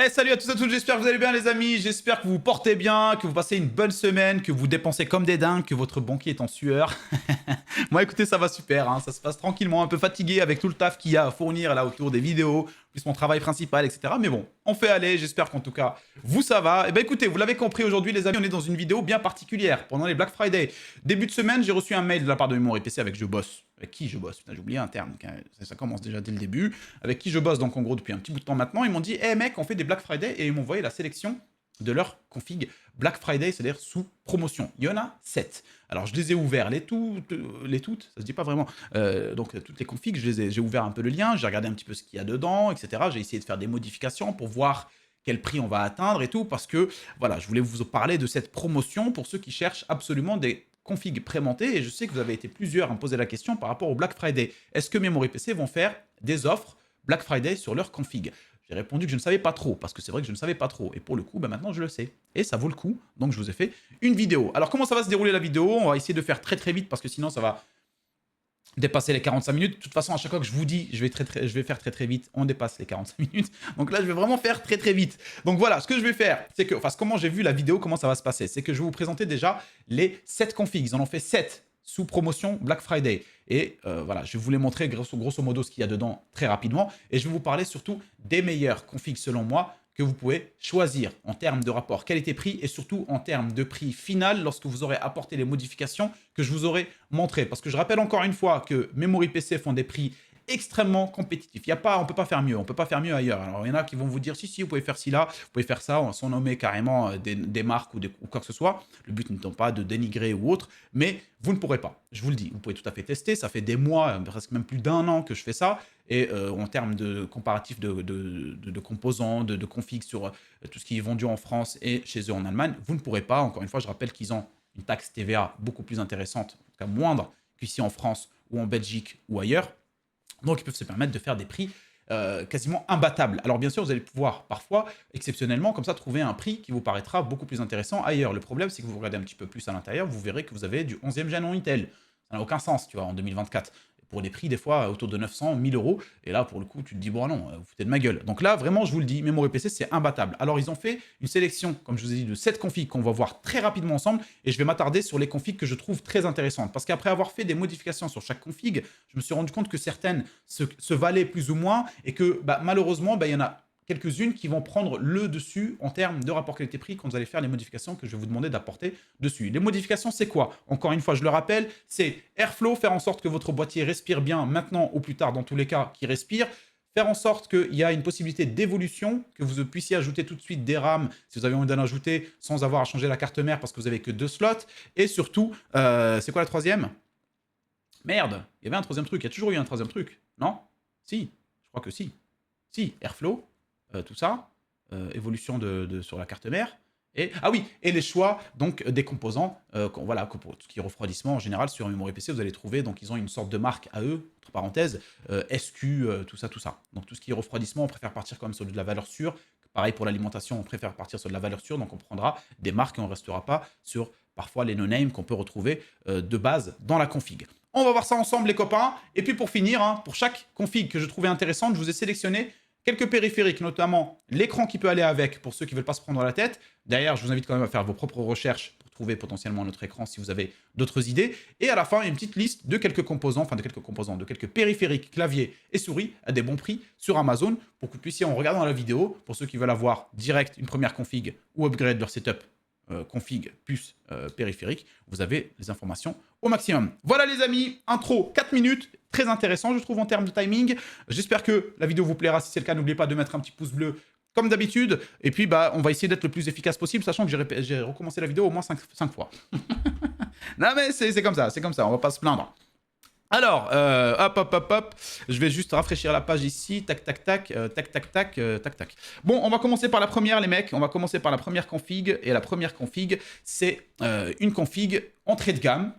Salut à tous et à toutes, j'espère que vous allez bien les amis, j'espère que vous vous portez bien, que vous passez une bonne semaine, que vous dépensez comme des dingues, que votre banquier est en sueur. Moi écoutez, ça va super, hein, ça se passe tranquillement, un peu fatigué avec tout le taf qu'il y a à fournir là autour des vidéos, plus mon travail principal, etc. Mais bon, on fait aller, j'espère qu'en tout cas, vous ça va. Et ben écoutez, vous l'avez compris aujourd'hui les amis, on est dans une vidéo bien particulière, pendant les Black Friday. Début de semaine, j'ai reçu un mail de la part de Memory PC avec Je bosse. Avec qui je bosse? Putain, j'ai oublié un terme, ça commence déjà dès le début. Avec qui je bosse donc en gros depuis un petit bout de temps maintenant. Ils m'ont dit, hey mec, on fait des Black Friday, et ils m'ont envoyé la sélection de leur config Black Friday, c'est-à-dire sous promotion. Il y en a 7. Alors je les ai ouverts, les toutes, ça se dit pas vraiment. Donc toutes les configs, j'ai ouvert un peu le lien, j'ai regardé un petit peu ce qu'il y a dedans, etc. J'ai essayé de faire des modifications pour voir quel prix on va atteindre et tout, parce que voilà, je voulais vous parler de cette promotion pour ceux qui cherchent absolument des configs prémontés, et je sais que vous avez été plusieurs à me poser la question par rapport au Black Friday. Est-ce que Memory PC vont faire des offres Black Friday sur leur config? J'ai répondu que je ne savais pas trop, parce que c'est vrai que je ne savais pas trop. Et pour le coup, bah maintenant je le sais. Et ça vaut le coup, donc je vous ai fait une vidéo. Alors comment ça va se dérouler la vidéo? On va essayer de faire très très vite, parce que sinon ça va dépasser les 45 minutes. De toute façon, à chaque fois que je vous dis, je vais faire très très vite, on dépasse les 45 minutes. Donc là, je vais vraiment faire très très vite. Donc voilà, ce que je vais faire, c'est que, enfin, comment j'ai vu la vidéo, comment ça va se passer, c'est que je vais vous présenter déjà les 7 configs. Ils en ont fait 7 sous promotion Black Friday. Et voilà, je vais vous les montrer grosso modo ce qu'il y a dedans très rapidement. Et je vais vous parler surtout des meilleurs configs selon moi que vous pouvez choisir en termes de rapport qualité-prix et surtout en termes de prix final lorsque vous aurez apporté les modifications que je vous aurai montrées. Parce que je rappelle encore une fois que Memory PC font des prix extrêmement compétitifs. On ne peut pas faire mieux, on ne peut pas faire mieux ailleurs. Alors il y en a qui vont vous dire si, vous pouvez faire ci là, vous pouvez faire ça, sans nommer carrément des marques ou quoi que ce soit. Le but n'étant pas de dénigrer ou autre, mais vous ne pourrez pas. Je vous le dis, vous pouvez tout à fait tester, ça fait des mois, presque même plus d'1 an que je fais ça, et en termes de comparatif de composants, de configs sur tout ce qui est vendu en France et chez eux en Allemagne, vous ne pourrez pas. Encore une fois, je rappelle qu'ils ont une taxe TVA beaucoup plus intéressante, en tout cas moindre qu'ici en France ou en Belgique ou ailleurs. Donc ils peuvent se permettre de faire des prix quasiment imbattables. Alors bien sûr, vous allez pouvoir parfois, exceptionnellement, comme ça, trouver un prix qui vous paraîtra beaucoup plus intéressant ailleurs. Le problème, c'est que vous regardez un petit peu plus à l'intérieur, vous verrez que vous avez du 11e gen en Intel. Ça n'a aucun sens, tu vois, en 2024. Pour des prix, des fois, autour de 900, 1000 euros. Et là, pour le coup, tu te dis, bon, non, vous foutez de ma gueule. Donc là, vraiment, je vous le dis, Memory PC, c'est imbattable. Alors, ils ont fait une sélection, comme je vous ai dit, de 7 configs qu'on va voir très rapidement ensemble. Et je vais m'attarder sur les configs que je trouve très intéressantes. Parce qu'après avoir fait des modifications sur chaque config, je me suis rendu compte que certaines se valaient plus ou moins. Et que, bah, malheureusement, bah, il y en a quelques-unes qui vont prendre le dessus en termes de rapport qualité-prix quand vous allez faire les modifications que je vais vous demander d'apporter dessus. Les modifications, c'est quoi? Encore une fois, je le rappelle, c'est Airflow, faire en sorte que votre boîtier respire bien maintenant ou plus tard, dans tous les cas, qu'il respire. Faire en sorte qu'il y a une possibilité d'évolution, que vous puissiez ajouter tout de suite des RAM si vous avez envie d'en ajouter sans avoir à changer la carte mère parce que vous n'avez que 2 slots. Et surtout, c'est quoi la troisième? Merde, il y avait un troisième truc, il y a toujours eu un troisième truc, non? Si, je crois que si. Si, Airflow, tout ça, évolution sur la carte mère. Et, ah oui, et les choix donc des composants, voilà, pour tout ce qui est refroidissement en général sur un Memory PC, vous allez trouver, donc ils ont une sorte de marque à eux, entre parenthèses, SQ, tout ça, tout ça. Donc tout ce qui est refroidissement, on préfère partir quand même sur de la valeur sûre. Pareil pour l'alimentation, on préfère partir sur de la valeur sûre, donc on prendra des marques et on ne restera pas sur parfois les no-name qu'on peut retrouver de base dans la config. On va voir ça ensemble les copains. Et puis pour finir, hein, pour chaque config que je trouvais intéressante, je vous ai sélectionné quelques périphériques, notamment l'écran qui peut aller avec pour ceux qui ne veulent pas se prendre la tête. D'ailleurs, je vous invite quand même à faire vos propres recherches pour trouver potentiellement notre écran si vous avez d'autres idées. Et à la fin, il y a une petite liste de quelques composants, de quelques périphériques, clavier et souris à des bons prix sur Amazon pour que vous puissiez, en regardant la vidéo, pour ceux qui veulent avoir direct une première config ou upgrade leur setup, config plus périphérique, vous avez les informations au maximum. Voilà les amis, intro 4 minutes, très intéressant je trouve en termes de timing. J'espère que la vidéo vous plaira, si c'est le cas, n'oubliez pas de mettre un petit pouce bleu comme d'habitude, et puis bah, on va essayer d'être le plus efficace possible, sachant que j'ai recommencé la vidéo au moins 5 fois. Non mais c'est comme ça, on va pas se plaindre. Alors, hop, je vais juste rafraîchir la page ici, tac, tac. Bon, on va commencer par la première, les mecs, on va commencer par la première config, et la première config, c'est une config entrée de gamme,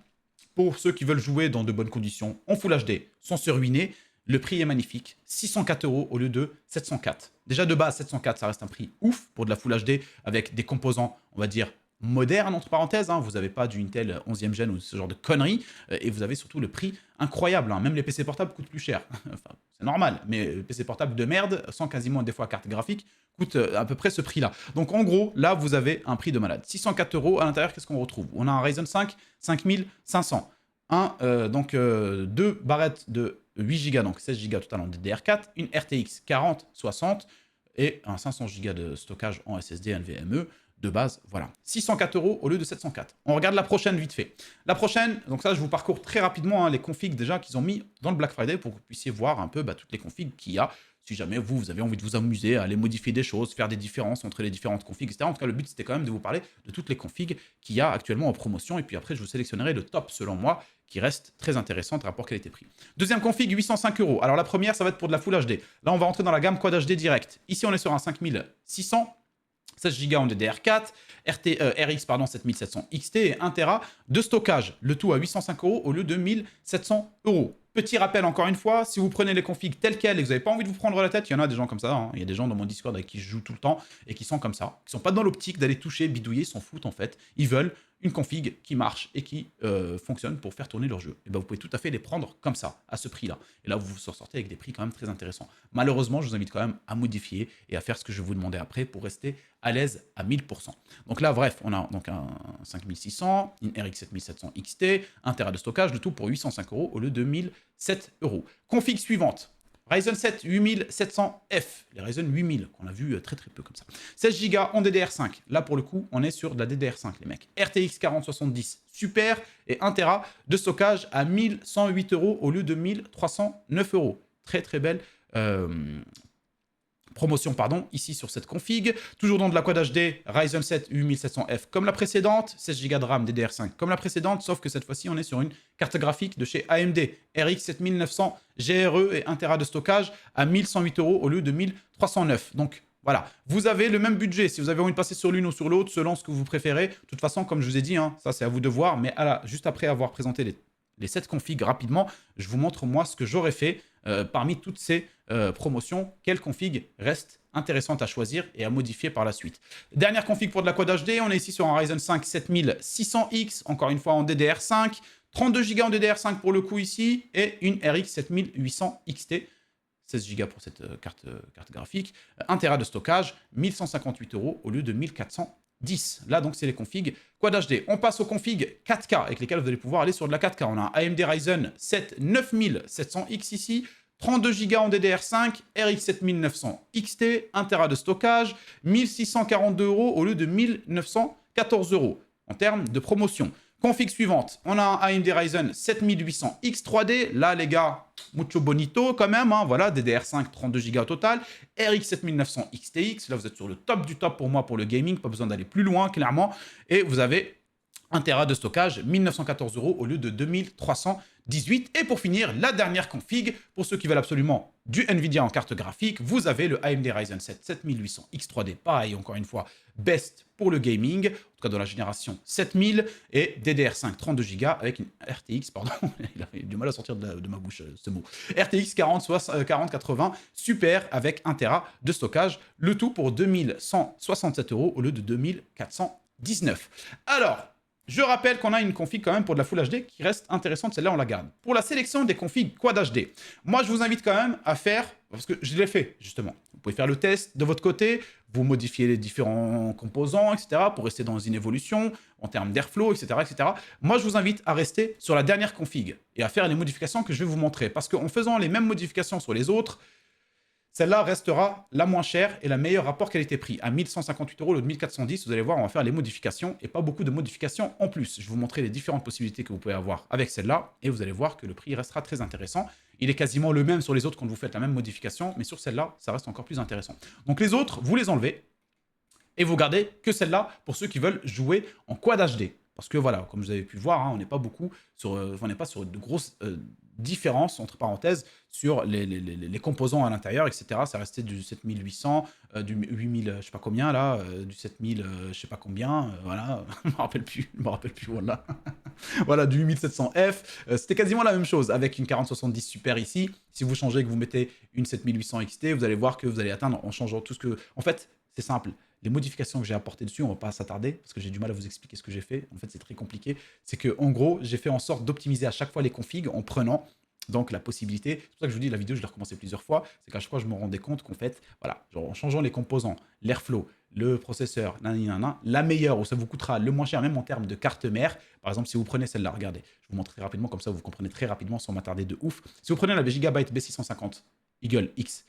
pour ceux qui veulent jouer dans de bonnes conditions, en Full HD, sans se ruiner. Le prix est magnifique, 604 € au lieu de 704. Déjà de base, 704, ça reste un prix ouf pour de la Full HD, avec des composants, on va dire, moderne, entre parenthèses, hein. Vous n'avez pas du Intel 11e gen ou ce genre de conneries, et vous avez surtout le prix incroyable, hein. Même les PC portables coûtent plus cher. Enfin, c'est normal, mais le PC portable de merde, sans quasiment des fois carte graphique, coûte à peu près ce prix-là. Donc en gros, là, vous avez un prix de malade. 604 €. À l'intérieur, qu'est-ce qu'on retrouve? On a un Ryzen 5 5500. Deux barrettes de 8 Go, donc 16 Go total en DDR4, une RTX 4060 et un 500 Go de stockage en SSD NVMe de base. Voilà, 604 € au lieu de 704. On regarde la prochaine vite fait. La prochaine, donc ça, je vous parcours très rapidement les configs déjà qu'ils ont mis dans le Black Friday pour que vous puissiez voir un peu toutes les configs qu'il y a. Si jamais vous avez envie de vous amuser à aller modifier des choses, faire des différences entre les différentes configs, etc. En tout cas, le but, c'était quand même de vous parler de toutes les configs qu'il y a actuellement en promotion. Et puis après, je vous sélectionnerai le top, selon moi, qui reste très intéressante, rapport qualité-prix. Deuxième config, 805 €. Alors la première, ça va être pour de la Full HD. Là, on va entrer dans la gamme Quad HD direct. Ici, on est sur un 5600, 16 Go en DDR4, RX 7700 XT et 1 Tera de stockage. Le tout à 805 € au lieu de 1700 €. Petit rappel encore une fois, si vous prenez les configs telles quelles et que vous n'avez pas envie de vous prendre la tête, il y en a des gens comme ça, hein. Il y a des gens dans mon Discord avec qui je joue tout le temps et qui sont comme ça, qui sont pas dans l'optique d'aller toucher, bidouiller, s'en foutent en fait. Ils veulent une config qui marche et qui fonctionne pour faire tourner leur jeu. Et ben vous pouvez tout à fait les prendre comme ça, à ce prix-là. Et là, vous vous sortez avec des prix quand même très intéressants. Malheureusement, je vous invite quand même à modifier et à faire ce que je vais vous demander après pour rester à l'aise à 1000%. Donc là, bref, on a donc un 5600, une RX 7700 XT, 1 Tera de stockage, le tout pour 805 € au lieu de 1007 €. Config suivante. Ryzen 7 8700F, les Ryzen 8000 qu'on a vu très peu comme ça. 16 Go en DDR5. Là pour le coup, on est sur de la DDR5 les mecs. RTX 4070, super, et 1 Tera de stockage à 1108 € au lieu de 1309 €. Très belle promotion, pardon, ici sur cette config. Toujours dans de la Quad HD, Ryzen 7 8700F comme la précédente, 16 Go de RAM DDR5 comme la précédente, sauf que cette fois-ci, on est sur une carte graphique de chez AMD, RX 7900 GRE et 1 Tera de stockage à 1108 € au lieu de 1309. Donc voilà, vous avez le même budget. Si vous avez envie de passer sur l'une ou sur l'autre, selon ce que vous préférez. De toute façon, comme je vous ai dit, hein, ça c'est à vous de voir, mais juste après avoir présenté les 7 configs rapidement, je vous montre moi ce que j'aurais fait parmi toutes ces promotions, quelle config reste intéressante à choisir et à modifier par la suite. Dernière config pour de la Quad HD, on est ici sur un Ryzen 5 7600X, encore une fois en DDR5, 32 Go en DDR5 pour le coup ici, et une RX 7800 XT, 16 Go pour cette carte graphique, 1 Tera de stockage, 1158 € au lieu de 1410. Là, donc, c'est les configs Quad HD. On passe aux configs 4K avec lesquels vous allez pouvoir aller sur de la 4K. On a un AMD Ryzen 7 9700X ici, 32 Go en DDR5, RX 7900 XT, 1 Tera de stockage, 1642 € au lieu de 1914 € en termes de promotion. Config suivante, on a un AMD Ryzen 7800X 3D. Là, les gars, mucho bonito quand même, hein. Voilà, DDR5, 32 Go au total. RX 7900 XTX, là, vous êtes sur le top du top pour moi pour le gaming. Pas besoin d'aller plus loin, clairement. Et vous avez 1 Tera de stockage, 1914 € au lieu de 2318. Et pour finir, la dernière config, pour ceux qui veulent absolument du Nvidia en carte graphique, vous avez le AMD Ryzen 7 7800 X3D. Pareil, encore une fois, best pour le gaming, en tout cas dans la génération 7000, et DDR5 32 Go avec une RTX, pardon, il a du mal à sortir de ma bouche ce mot, RTX 4080, super, avec 1 Tera de stockage, le tout pour 2167 € au lieu de 2419. Alors, je rappelle qu'on a une config quand même pour de la Full HD qui reste intéressante, celle-là on la garde. Pour la sélection des configs Quad HD, moi je vous invite quand même à faire, parce que je l'ai fait justement, vous pouvez faire le test de votre côté, vous modifiez les différents composants, etc. pour rester dans une évolution en termes d'airflow, etc., etc. Moi je vous invite à rester sur la dernière config et à faire les modifications que je vais vous montrer. Parce qu'en faisant les mêmes modifications sur les autres, celle-là restera la moins chère et la meilleure rapport qualité-prix. À 1158 € au lieu de 1410, vous allez voir, on va faire les modifications et pas beaucoup de modifications en plus. Je vais vous montrer les différentes possibilités que vous pouvez avoir avec celle-là et vous allez voir que le prix restera très intéressant. Il est quasiment le même sur les autres quand vous faites la même modification, mais sur celle-là, ça reste encore plus intéressant. Donc les autres, vous les enlevez et vous gardez que celle-là pour ceux qui veulent jouer en Quad HD. Parce que voilà, comme vous avez pu le voir, hein, on n'est pas sur de grosses différences, entre parenthèses, sur les composants à l'intérieur, etc. Ça restait du 7800, du 8000, je sais pas combien, là, du 7000, je sais pas combien, voilà, je me rappelle plus, voilà. Voilà, du 8700F, c'était quasiment la même chose, avec une 4070 Super ici. Si vous changez, que vous mettez une 7800 XT, vous allez voir que vous allez atteindre, en changeant tout ce que... En fait, c'est simple. Les modifications que j'ai apportées dessus, on va pas s'attarder parce que j'ai du mal à vous expliquer ce que j'ai fait. En fait, c'est très compliqué. C'est que en gros, j'ai fait en sorte d'optimiser à chaque fois les configs en prenant donc la possibilité. C'est pour ça que je vous dis, la vidéo, je l'ai recommencé plusieurs fois. C'est qu'à chaque fois, je me rendais compte qu'en fait, voilà, genre en changeant les composants, l'airflow, le processeur, nanana, la meilleure, où ça vous coûtera le moins cher, même en termes de carte mère. Par exemple, si vous prenez celle-là, regardez, je vous montre très rapidement, comme ça vous comprenez très rapidement sans m'attarder de ouf. Si vous prenez la Gigabyte B650 Eagle X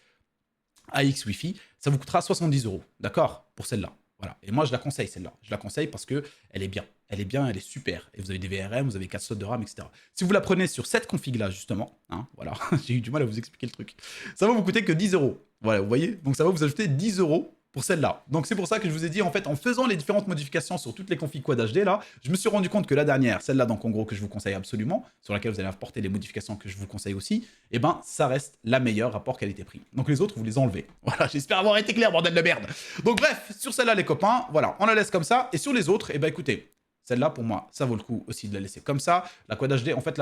AX Wi-Fi, ça vous coûtera 70 €, d'accord, pour celle-là. Voilà. Et moi, je la conseille, celle-là. Je la conseille parce que elle est bien. Elle est bien, elle est super. Et vous avez des VRM, vous avez 4 slots de RAM, etc. Si vous la prenez sur cette config-là, justement, hein, voilà, j'ai eu du mal à vous expliquer le truc, ça va vous coûter que 10 €. Voilà, vous voyez. Donc, ça va vous ajouter 10 € pour celle-là. Donc, c'est pour ça que je vous ai dit, en fait, en faisant les différentes modifications sur toutes les configs Quad HD, là, je me suis rendu compte que la dernière, celle-là, donc en gros, que je vous conseille absolument, sur laquelle vous allez apporter les modifications que je vous conseille aussi, eh ben, ça reste la meilleure rapport qualité-prix. Donc, les autres, vous les enlevez. Voilà, j'espère avoir été clair, bordel de merde. Donc, bref, sur celle-là, les copains, voilà, on la laisse comme ça. Et sur les autres, eh ben, écoutez, celle-là, pour moi, ça vaut le coup aussi de la laisser comme ça. La Quad HD, en fait,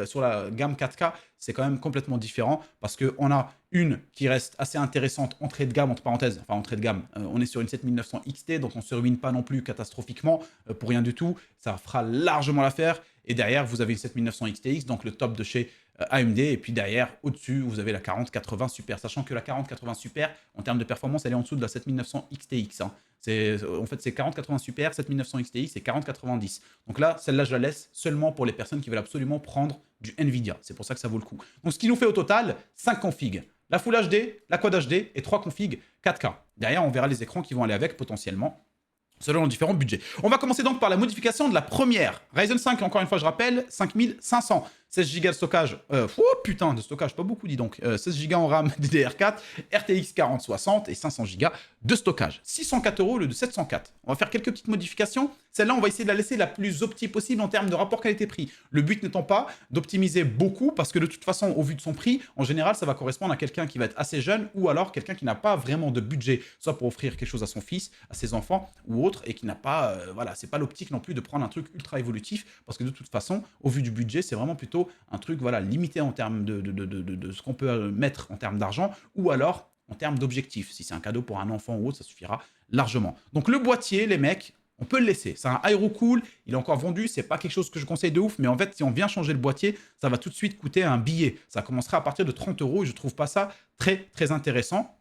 sur la gamme 4K, c'est quand même complètement différent parce qu'on a une qui reste assez intéressante, entrée de gamme, entre parenthèses, enfin entrée de gamme. On est sur une 7900 XT, donc on ne se ruine pas non plus catastrophiquement, pour rien du tout. Ça fera largement l'affaire. Et derrière, vous avez une 7900 XTX, donc le top de chez AMD. Et puis derrière, au-dessus, vous avez la 4080 Super. Sachant que la 4080 Super, en termes de performance, elle est en dessous de la 7900 XTX. Hein. En fait, c'est 4080 Super, 7900 XTX et 4090. Donc là, celle-là, je la laisse seulement pour les personnes qui veulent absolument prendre du Nvidia. C'est pour ça que ça vaut le coup. Donc, ce qui nous fait au total 5 configs. La Full HD, la Quad HD et 3 configs 4K. Derrière, on verra les écrans qui vont aller avec potentiellement, selon les différents budgets. On va commencer donc par la modification de la première. Ryzen 5, encore une fois, je rappelle, 5500. 16 Go de stockage. Oh putain, de stockage, pas beaucoup, dis donc. 16 Go en RAM DDR4, RTX 4060 et 500 Go de stockage. 604 € au lieu de 704. On va faire quelques petites modifications. Celle-là, on va essayer de la laisser la plus optique possible en termes de rapport qualité-prix. Le but n'étant pas d'optimiser beaucoup, parce que de toute façon, au vu de son prix, en général, ça va correspondre à quelqu'un qui va être assez jeune ou alors quelqu'un qui n'a pas vraiment de budget, soit pour offrir quelque chose à son fils, à ses enfants ou autre, et qui n'a pas, voilà, c'est pas l'optique non plus de prendre un truc ultra évolutif, parce que de toute façon, au vu du budget, c'est vraiment plutôt un truc, voilà, limité en termes de ce qu'on peut mettre en termes d'argent, ou alors en termes d'objectifs. Si c'est un cadeau pour un enfant ou autre, ça suffira largement. Donc le boîtier, les mecs, on peut le laisser. C'est un Aerocool, il est encore vendu, c'est pas quelque chose que je conseille de ouf, mais en fait, si on vient changer le boîtier, ça va tout de suite coûter un billet. Ça commencera à partir de 30 € et je trouve pas ça très, très intéressant.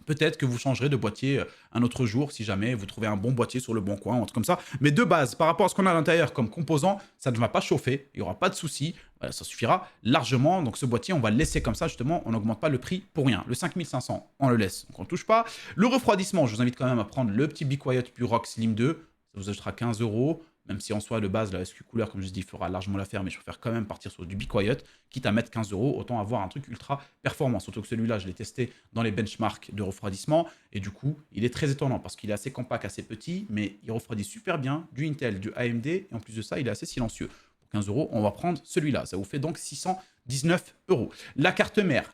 Peut-être que vous changerez de boîtier un autre jour si jamais vous trouvez un bon boîtier sur le bon coin, un truc comme ça. Mais de base, par rapport à ce qu'on a à l'intérieur comme composant, ça ne va pas chauffer, il n'y aura pas de souci, voilà, ça suffira largement. Donc ce boîtier, on va le laisser comme ça, justement, on n'augmente pas le prix pour rien. Le 5500, on le laisse, donc on ne touche pas. Le refroidissement, je vous invite quand même à prendre le petit Be Quiet Plus Rock Slim 2, ça vous ajoutera 15 €. Même si en soi, de base, la SQ couleur, comme je dis, fera largement l'affaire, mais je préfère quand même partir sur du Be Quiet, quitte à mettre 15 €, autant avoir un truc ultra performant. Surtout que celui-là, je l'ai testé dans les benchmarks de refroidissement, et du coup, il est très étonnant, parce qu'il est assez compact, assez petit, mais il refroidit super bien, du Intel, du AMD, et en plus de ça, il est assez silencieux. Pour 15 €, on va prendre celui-là. Ça vous fait donc 619 €. La carte mère,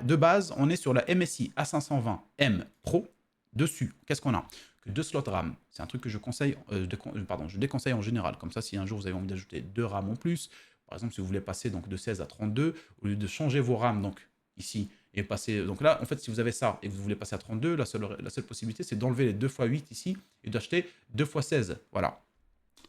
de base, on est sur la MSI A520M Pro. Dessus, qu'est-ce qu'on a? Que 2 slots RAM. C'est un truc que je conseille, je déconseille en général. Comme ça, si un jour vous avez envie d'ajouter 2 RAM en plus, par exemple, si vous voulez passer donc de 16 à 32, au lieu de changer vos RAM donc ici et passer. Donc là, en fait, si vous avez ça et que vous voulez passer à 32, la seule possibilité, c'est d'enlever les 2 x 8 ici et d'acheter 2 x 16. Voilà.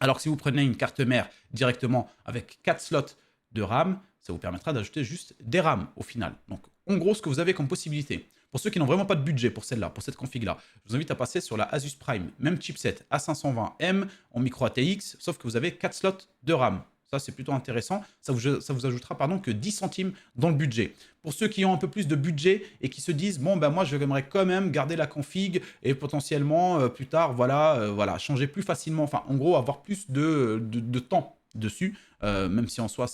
Alors que si vous prenez une carte mère directement avec 4 slots de RAM, ça vous permettra d'ajouter juste des RAM au final. Donc, en gros, ce que vous avez comme possibilité. Pour ceux qui n'ont vraiment pas de budget pour celle-là, pour cette config-là, je vous invite à passer sur la Asus Prime, même chipset A520M en micro ATX, sauf que vous avez 4 slots de RAM. Ça, c'est plutôt intéressant. Ça vous ajoutera que 10 centimes dans le budget. Pour ceux qui ont un peu plus de budget et qui se disent, bon, ben moi, j'aimerais quand même garder la config et potentiellement, plus tard, voilà, changer plus facilement, enfin, en gros, avoir plus de temps dessus, même si en soi,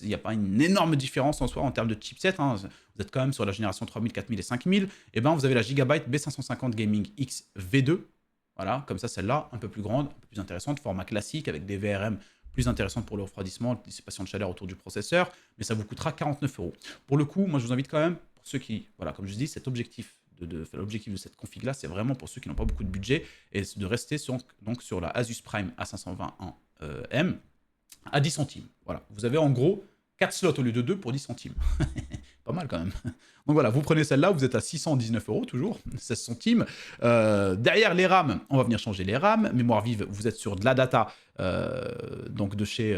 il n'y a pas une énorme différence en soi en termes de chipset, hein. Vous êtes quand même sur la génération 3000, 4000 et 5000, et ben vous avez la Gigabyte B550 Gaming X V2, voilà, comme ça, celle-là, un peu plus grande, un peu plus intéressante, format classique, avec des VRM plus intéressantes pour le refroidissement, dissipation de chaleur autour du processeur, mais ça vous coûtera 49 €. Pour le coup, moi, je vous invite quand même, pour ceux qui, voilà, comme je dis, l'objectif de cette config-là, c'est vraiment pour ceux qui n'ont pas beaucoup de budget, et de rester donc sur la Asus Prime A520M, à 10 centimes. Voilà. Vous avez en gros 4 slots au lieu de 2 pour 10 centimes. pas mal quand même. Donc voilà, vous prenez celle-là, vous êtes à 619 € toujours, 16 centimes. Derrière les RAM, on va venir changer les RAM. Mémoire vive, vous êtes sur de la data, donc de chez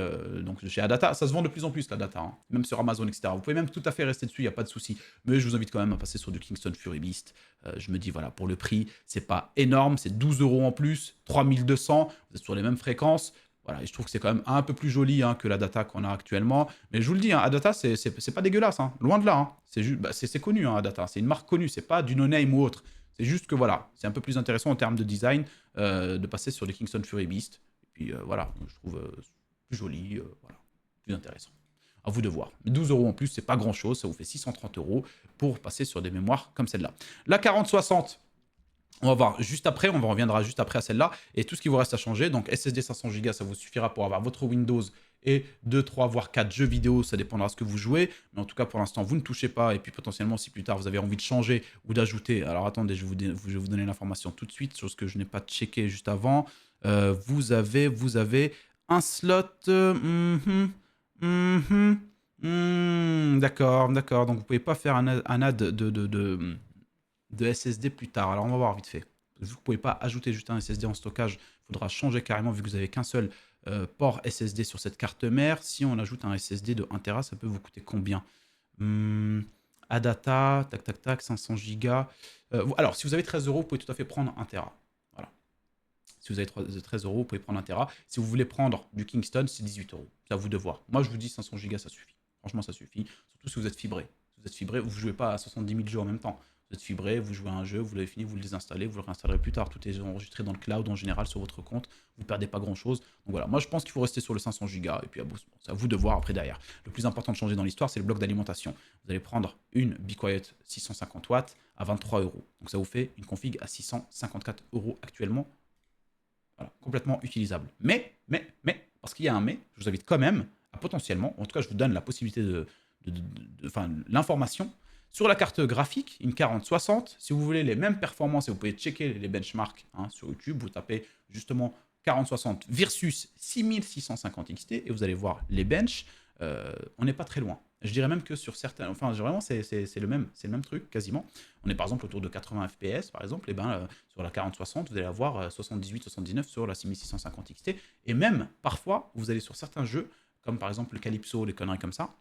Adata. Ça se vend de plus en plus la data, hein, même sur Amazon, etc. Vous pouvez même tout à fait rester dessus, il n'y a pas de souci. Mais je vous invite quand même à passer sur du Kingston Fury Beast. Je me dis, voilà, pour le prix, c'est pas énorme, c'est 12 € en plus, 3200, vous êtes sur les mêmes fréquences. Voilà, et je trouve que c'est quand même un peu plus joli hein, que la data qu'on a actuellement. Mais je vous le dis, hein, Adata, c'est pas dégueulasse, hein, loin de là. Hein. C'est juste, c'est connu, hein, Adata. C'est une marque connue, c'est pas du no-name ou autre. C'est juste que voilà, c'est un peu plus intéressant en termes de design de passer sur les Kingston Fury Beast. Et puis voilà, je trouve plus joli, voilà, plus intéressant. À vous de voir. Mais 12 € en plus, c'est pas grand chose, ça vous fait 630 € pour passer sur des mémoires comme celle-là. La 4060. On va voir juste après, on reviendra juste après à celle-là. Et tout ce qui vous reste à changer, donc SSD 500 Go, ça vous suffira pour avoir votre Windows et 2, 3, voire 4 jeux vidéo, ça dépendra de ce que vous jouez. Mais en tout cas, pour l'instant, vous ne touchez pas. Et puis potentiellement, si plus tard, vous avez envie de changer ou d'ajouter... Alors attendez, je vais vous donner l'information tout de suite, chose que je n'ai pas checké juste avant. Vous avez un slot... d'accord. Donc vous pouvez pas faire un add de SSD plus tard. Alors on va voir vite fait. Vu que vous ne pouvez pas ajouter juste un SSD en stockage, il faudra changer carrément vu que vous n'avez qu'un seul port SSD sur cette carte mère. Si on ajoute un SSD de 1 Tera, ça peut vous coûter combien Adata, tac, 500 Go. Alors, si vous avez 13 €, vous pouvez tout à fait prendre 1 Tera. Voilà. Si vous avez 13 €, vous pouvez prendre 1 Tera. Si vous voulez prendre du Kingston, c'est 18 €. C'est à vous de voir. Moi, je vous dis 500 Go, ça suffit. Franchement, ça suffit. Surtout si vous êtes fibré. Si vous êtes fibré, vous ne jouez pas à 70 000 jeux en même temps. Vous êtes fibré, vous jouez à un jeu, vous l'avez fini, vous le désinstallez, vous le réinstallerez plus tard. Tout est enregistré dans le cloud en général sur votre compte. Vous ne perdez pas grand-chose. Donc voilà, moi je pense qu'il faut rester sur le 500 Go. Et puis c'est à vous de voir après derrière. Le plus important de changer dans l'histoire, c'est le bloc d'alimentation. Vous allez prendre une Be Quiet 650 watts à 23 €. Donc ça vous fait une config à 654 € actuellement. Voilà, complètement utilisable. Mais, parce qu'il y a un mais, je vous invite quand même à potentiellement, en tout cas je vous donne la possibilité l'information. Sur la carte graphique, une 4060, si vous voulez les mêmes performances, et vous pouvez checker les benchmarks hein, sur YouTube, vous tapez justement 4060 versus 6650 XT, et vous allez voir les benches, on n'est pas très loin. Je dirais même que sur certains, enfin vraiment c'est le même truc quasiment. On est par exemple autour de 80 FPS par exemple, et ben sur la 4060 vous allez avoir 78-79 sur la 6650 XT, et même parfois vous allez sur certains jeux, comme par exemple le Calypso, les conneries comme ça,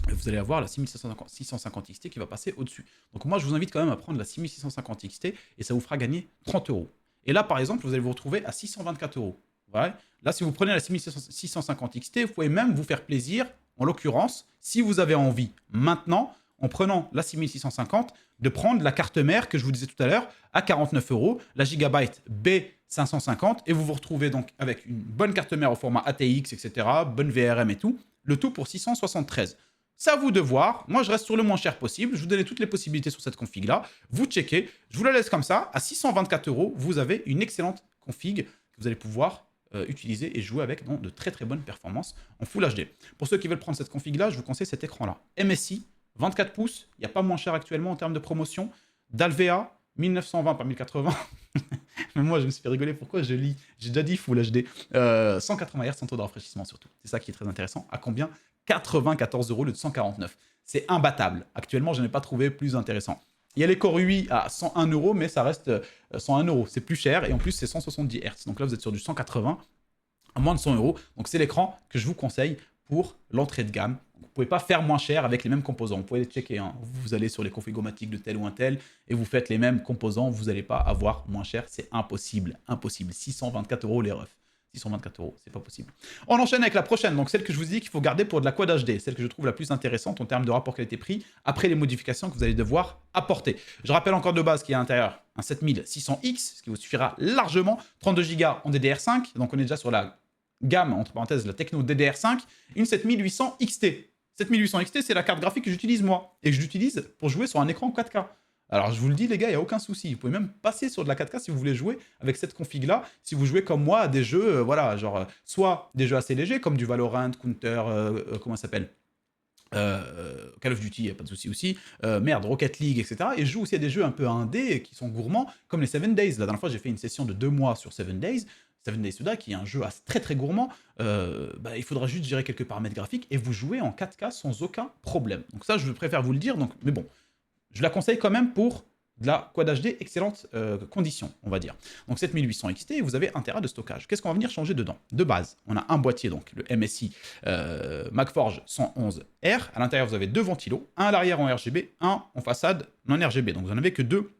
vous allez avoir la 6650 XT qui va passer au-dessus. Donc moi, je vous invite quand même à prendre la 6650 XT et ça vous fera gagner 30 €. Et là, par exemple, vous allez vous retrouver à 624 €. Ouais. Là, si vous prenez la 6650 XT, vous pouvez même vous faire plaisir, en l'occurrence, si vous avez envie, maintenant, en prenant la 6650, de prendre la carte mère que je vous disais tout à l'heure à 49 €, la Gigabyte B550, et vous vous retrouvez donc avec une bonne carte mère au format ATX, etc., bonne VRM et tout, le tout pour 673. C'est à vous de voir. Moi, je reste sur le moins cher possible. Je vous donne toutes les possibilités sur cette config-là. Vous checkez. Je vous la laisse comme ça. À 624 €, vous avez une excellente config que vous allez pouvoir utiliser et jouer avec dans de très très bonnes performances en Full HD. Pour ceux qui veulent prendre cette config-là, je vous conseille cet écran-là. MSI, 24 pouces. Il n'y a pas moins cher actuellement en termes de promotion. Dalvea, 1920 par 1080. Mais moi, je me suis fait rigoler. Pourquoi je lis? J'ai déjà dit Full HD. 180 Hz sans taux de rafraîchissement surtout. C'est ça qui est très intéressant. À combien? 94 € au lieu de 149. C'est imbattable. Actuellement, je n'ai pas trouvé plus intéressant. Il y a les Core UI à 101 €, mais ça reste 101 €. C'est plus cher et en plus, c'est 170 Hz. Donc là, vous êtes sur du 180 à moins de 100 €. Donc c'est l'écran que je vous conseille pour l'entrée de gamme. Vous ne pouvez pas faire moins cher avec les mêmes composants. Vous pouvez les checker. Hein. Vous allez sur les configomatiques de tel ou un tel et vous faites les mêmes composants. Vous n'allez pas avoir moins cher. C'est impossible. Impossible. 624 € les refs. 624 €, c'est pas possible. On enchaîne avec la prochaine, donc celle que je vous dis qu'il faut garder pour de la Quad HD, celle que je trouve la plus intéressante en termes de rapport qualité-prix, après les modifications que vous allez devoir apporter. Je rappelle encore de base qu'il y a à l'intérieur un 7600X, ce qui vous suffira largement, 32 Go en DDR5, donc on est déjà sur la gamme, entre parenthèses, la techno DDR5, une 7800 XT. 7800 XT, c'est la carte graphique que j'utilise moi, et que j'utilise pour jouer sur un écran 4K. Alors, je vous le dis, les gars, il n'y a aucun souci. Vous pouvez même passer sur de la 4K si vous voulez jouer avec cette config-là. Si vous jouez comme moi à des jeux, voilà, genre, soit des jeux assez légers, comme du Valorant, Counter, comment ça s'appelle Call of Duty, il n'y a pas de souci aussi. Rocket League, etc. Et je joue aussi à des jeux un peu indés qui sont gourmands, comme les 7 Days. La dernière fois, j'ai fait une session de 2 mois sur 7 Days. Seven Days to Die, qui est un jeu très très gourmand, il faudra juste gérer quelques paramètres graphiques et vous jouez en 4K sans aucun problème. Donc ça, je préfère vous le dire, mais bon, je la conseille quand même pour de la Quad HD, excellente condition, on va dire. Donc 7800 XT, vous avez 1 Tera de stockage. Qu'est-ce qu'on va venir changer dedans? De base, on a un boîtier, donc le MSI MagForge 111R. À l'intérieur, vous avez 2 ventilos, un à l'arrière en RGB, un en façade non RGB. Donc vous n'en avez que 2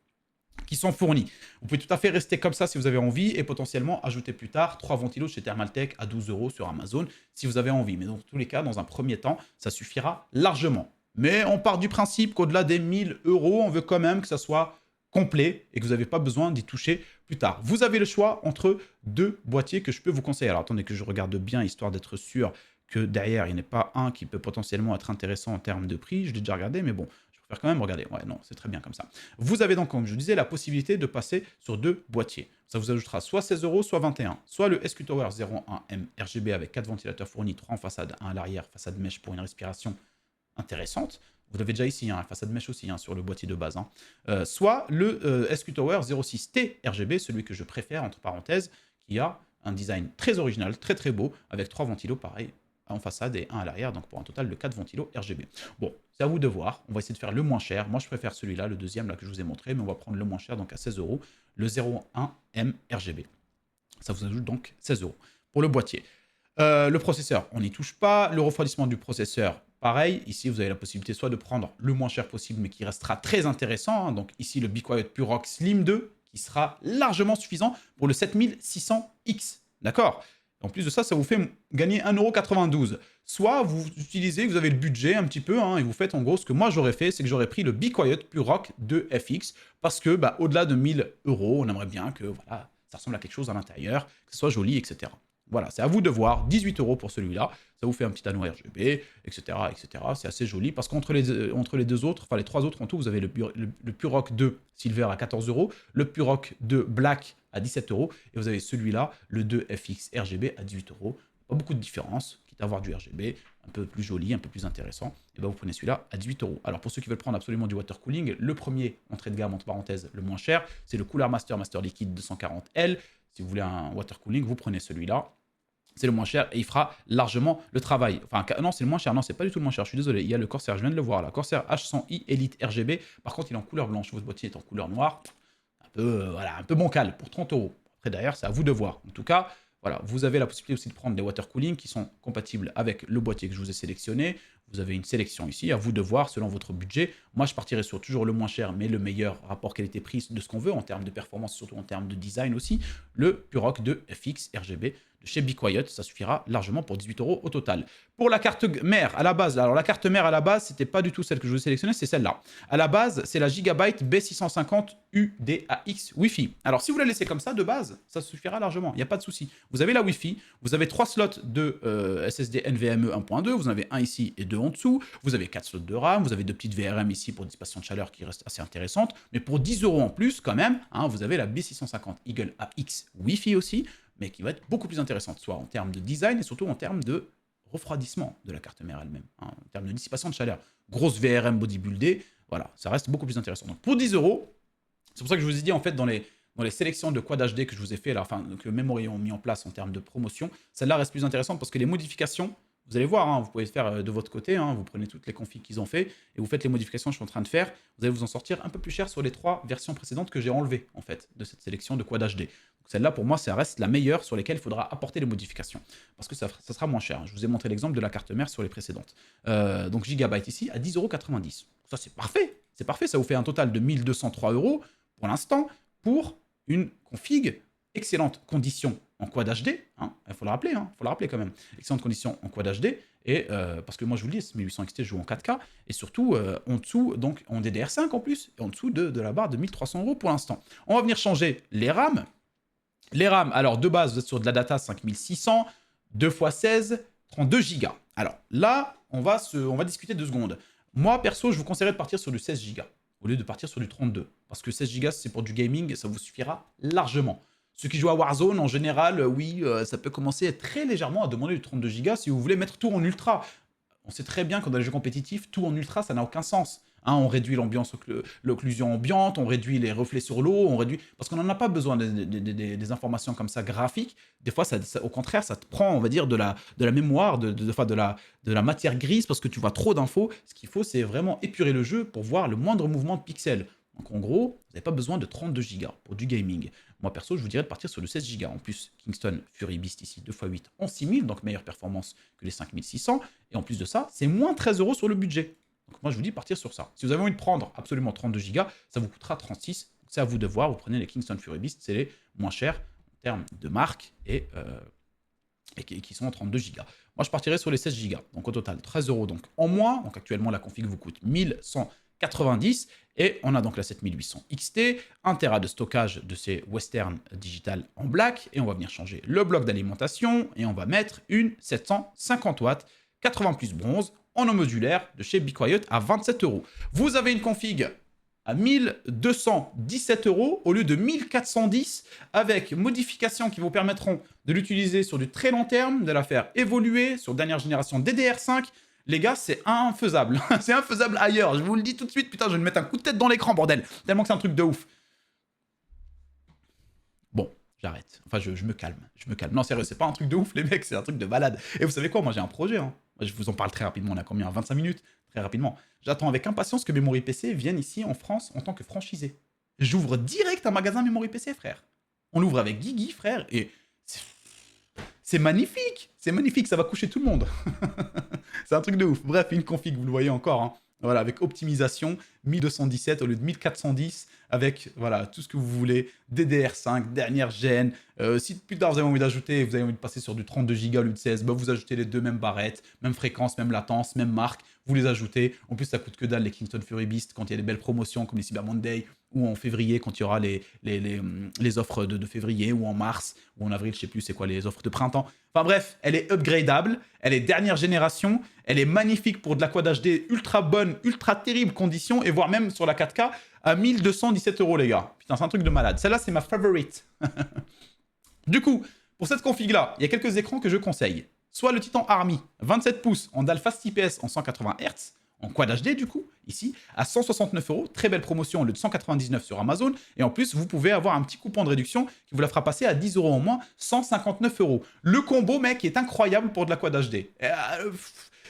qui sont fournis. Vous pouvez tout à fait rester comme ça si vous avez envie et potentiellement ajouter plus tard 3 ventilos chez Thermaltake à 12 € sur Amazon si vous avez envie. Mais dans tous les cas, dans un premier temps, ça suffira largement. Mais on part du principe qu'au-delà des 1000 €, on veut quand même que ça soit complet et que vous n'avez pas besoin d'y toucher plus tard. Vous avez le choix entre 2 boîtiers que je peux vous conseiller. Alors attendez que je regarde bien, histoire d'être sûr que derrière, il n'y en ait pas un qui peut potentiellement être intéressant en termes de prix. Je l'ai déjà regardé, mais bon, je préfère quand même regarder. Ouais, non, c'est très bien comme ça. Vous avez donc, comme je vous disais, la possibilité de passer sur 2 boîtiers. Ça vous ajoutera soit 16 €, soit 21. Soit le SQ Tower 01M RGB avec 4 ventilateurs fournis, 3 en façade, 1 à l'arrière, façade mèche pour une respiration intéressante. Vous l'avez déjà ici, hein, façade mèche aussi, hein, sur le boîtier de base. Hein. Soit le SQ Tower 06T RGB, celui que je préfère, entre parenthèses, qui a un design très original, très très beau, avec 3 ventilos pareil en façade et 1 à l'arrière, donc pour un total de 4 ventilos RGB. Bon, c'est à vous de voir. On va essayer de faire le moins cher. Moi, je préfère celui-là, le deuxième là que je vous ai montré, mais on va prendre le moins cher, donc à 16 €, le 01M RGB. Ça vous ajoute donc 16 € pour le boîtier. Le processeur, on n'y touche pas. Le refroidissement du processeur, pareil. Ici, vous avez la possibilité soit de prendre le moins cher possible, mais qui restera très intéressant. Hein. Donc ici, le Be Quiet Pure Rock Slim 2, qui sera largement suffisant pour le 7600X. D'accord? En plus de ça, ça vous fait gagner 1,92 €. Soit vous utilisez, vous avez le budget un petit peu, hein, et vous faites en gros ce que moi j'aurais fait, c'est que j'aurais pris le Be Quiet Pure Rock de FX, parce que au-delà de 1000 €, on aimerait bien que voilà, ça ressemble à quelque chose à l'intérieur, que ce soit joli, etc. Voilà, c'est à vous de voir. 18 € pour celui-là. Ça vous fait un petit anneau RGB, etc. etc. C'est assez joli parce qu'entre les 2 autres, enfin les 3 autres en tout, vous avez le Pure Rock 2 Silver à 14 €, le Pure Rock 2 Black à 17 € et vous avez celui-là, le 2 FX RGB à 18 €. Pas beaucoup de différence, quitte à avoir du RGB un peu plus joli, un peu plus intéressant. Et vous prenez celui-là à 18 €. Alors pour ceux qui veulent prendre absolument du water cooling, le premier entrée de gamme, entre parenthèses, le moins cher, c'est le Cooler Master Liquide 240L. Si vous voulez un water cooling, vous prenez celui-là. C'est le moins cher et il fera largement le travail. Enfin, non, c'est le moins cher. Non, c'est pas du tout le moins cher. Je suis désolé. Il y a le Corsair, je viens de le voir là. Corsair H100i Elite RGB. Par contre, il est en couleur blanche. Votre boîtier est en couleur noire. Un peu, voilà, un peu bancal pour 30 €. Après, derrière, c'est à vous de voir. En tout cas, voilà, vous avez la possibilité aussi de prendre des water cooling qui sont compatibles avec le boîtier que je vous ai sélectionné. Vous avez une sélection ici, à vous de voir selon votre budget. Moi, je partirai sur toujours le moins cher, mais le meilleur rapport qualité-prix de ce qu'on veut en termes de performance, surtout en termes de design aussi. Le Pure Rock de FX RGB de chez Be Quiet, ça suffira largement pour 18 € au total. Pour la carte mère, à la base, alors la carte mère à la base, c'était pas du tout celle que je vous ai sélectionnée, c'est celle-là. À la base, c'est la Gigabyte B650 UDAX Wi-Fi. Alors, si vous la laissez comme ça, de base, ça suffira largement, il n'y a pas de souci. Vous avez la Wi-Fi, vous avez 3 slots de SSD NVMe 1.2, vous en avez un ici et 2 en dessous, vous avez 4 slots de RAM, vous avez 2 petites VRM ici pour dissipation de chaleur qui reste assez intéressante, mais pour 10 € en plus, quand même, hein, vous avez la B650 Eagle AX Wi-Fi aussi, mais qui va être beaucoup plus intéressante, soit en termes de design et surtout en termes de refroidissement de la carte mère elle-même, hein, en termes de dissipation de chaleur. Grosse VRM bodybuildée, voilà, ça reste beaucoup plus intéressant. Donc pour 10 €, c'est pour ça que je vous ai dit en fait dans les sélections de Quad HD que je vous ai fait, là, enfin que Memory ont mis en place en termes de promotion, celle-là reste plus intéressante parce que les modifications, vous allez voir, hein, vous pouvez le faire de votre côté, hein, vous prenez toutes les configs qu'ils ont fait et vous faites les modifications que je suis en train de faire, vous allez vous en sortir un peu plus cher sur les 3 versions précédentes que j'ai enlevées en fait de cette sélection de Quad HD. Celle-là, pour moi, ça reste la meilleure sur lesquelles il faudra apporter les modifications. Parce que ça sera moins cher. Je vous ai montré l'exemple de la carte mère sur les précédentes. Donc Gigabyte ici, à 10,90 €. Ça, c'est parfait. C'est parfait. Ça vous fait un total de 1203 € pour l'instant pour une config excellente condition en Quad HD. Hein, il faut le rappeler, hein, faut le rappeler quand même. Excellente condition en Quad HD. Et parce que moi, je vous le dis, ce 1800 XT, je joue en 4K. Et surtout, en dessous, donc en DDR5 en plus. Et en dessous de la barre de 1300 € pour l'instant. On va venir changer les RAM. Les RAM, alors de base, vous êtes sur de la data 5600, 2 x 16, 32 Go. Alors là, on va discuter 2 secondes. Moi, perso, je vous conseillerais de partir sur du 16 Go au lieu de partir sur du 32. Parce que 16 Go, c'est pour du gaming, ça vous suffira largement. Ceux qui jouent à Warzone, en général, oui, ça peut commencer très légèrement à demander du 32 Go si vous voulez mettre tout en ultra. On sait très bien que dans les jeux compétitifs, tout en ultra, ça n'a aucun sens. On réduit l'occlusion ambiante, on réduit les reflets sur l'eau, on réduit... Parce qu'on n'en a pas besoin des informations comme ça graphiques. Des fois, au contraire, ça te prend, on va dire, de la mémoire, de la matière grise, parce que tu vois trop d'infos. Ce qu'il faut, c'est vraiment épurer le jeu pour voir le moindre mouvement de pixels. Donc en gros, vous n'avez pas besoin de 32 Go pour du gaming. Moi perso, je vous dirais de partir sur le 16 Go. En plus, Kingston Fury Beast ici, 2x8 en 6000, donc meilleure performance que les 5600. Et en plus de ça, c'est moins 13 € sur le budget. Donc moi, je vous dis partir sur ça. Si vous avez envie de prendre absolument 32 Go, ça vous coûtera 36. C'est à vous de voir. Vous prenez les Kingston Fury Beast, c'est les moins chers en termes de marque et qui sont en 32 Go. Moi, je partirai sur les 16 Go. Donc au total, 13 € donc, en moins. Donc actuellement, la config vous coûte 1190. Et on a donc la 7800 XT, 1 Tera de stockage de ces Western Digital en black. Et on va venir changer le bloc d'alimentation. Et on va mettre une 750 watts, 80 plus bronze, en eau modulaire de chez Be Quiet à 27 €. Vous avez une config à 1217 € au lieu de 1410, avec modifications qui vous permettront de l'utiliser sur du très long terme, de la faire évoluer sur dernière génération DDR5. Les gars, c'est infaisable. C'est infaisable ailleurs. Je vous le dis tout de suite. Putain, je vais me mettre un coup de tête dans l'écran, bordel. Tellement que c'est un truc de ouf. Bon, j'arrête. Enfin, je me calme. Je me calme. Non, sérieux, c'est pas un truc de ouf, les mecs. C'est un truc de malade. Et vous savez quoi? Moi, j'ai un projet. Je vous en parle très rapidement. On a combien? 25 minutes? Très rapidement. J'attends avec impatience que Memory PC vienne ici en France en tant que franchisé. J'ouvre direct un magasin Memory PC, frère. On l'ouvre avec Guigui, frère. Et c'est magnifique. C'est magnifique. Ça va coucher tout le monde. C'est un truc de ouf. Bref, une config, vous le voyez encore. Voilà, avec optimisation, 1217 au lieu de 1410, avec voilà, tout ce que vous voulez, DDR5, dernière gêne. Si plus tard vous avez envie d'ajouter, vous avez envie de passer sur du 32 Go au lieu de 16, bah vous ajoutez les deux mêmes barrettes, même fréquence, même latence, même marque, vous les ajoutez. En plus, ça coûte que dalle les Kingston Fury Beast quand il y a des belles promotions comme les Cyber Monday, ou en février quand il y aura les offres de février, ou en mars, ou en avril, je sais plus c'est quoi les offres de printemps. Enfin bref, elle est upgradable, elle est dernière génération, elle est magnifique pour de la Quad HD ultra bonne, ultra terrible condition, et voire même sur la 4K à 1217 €, les gars. Putain, c'est un truc de malade. Celle-là, c'est ma favorite. Du coup, pour cette config-là, il y a quelques écrans que je conseille. Soit le Titan Army, 27 pouces en dalle Fast IPS en 180 Hz, en Quad HD du coup, ici, à 169 €. Très belle promotion au lieu de 199 sur Amazon. Et en plus, vous pouvez avoir un petit coupon de réduction qui vous la fera passer à 10 € en moins, 159 €. Le combo, mec, est incroyable pour de la Quad HD.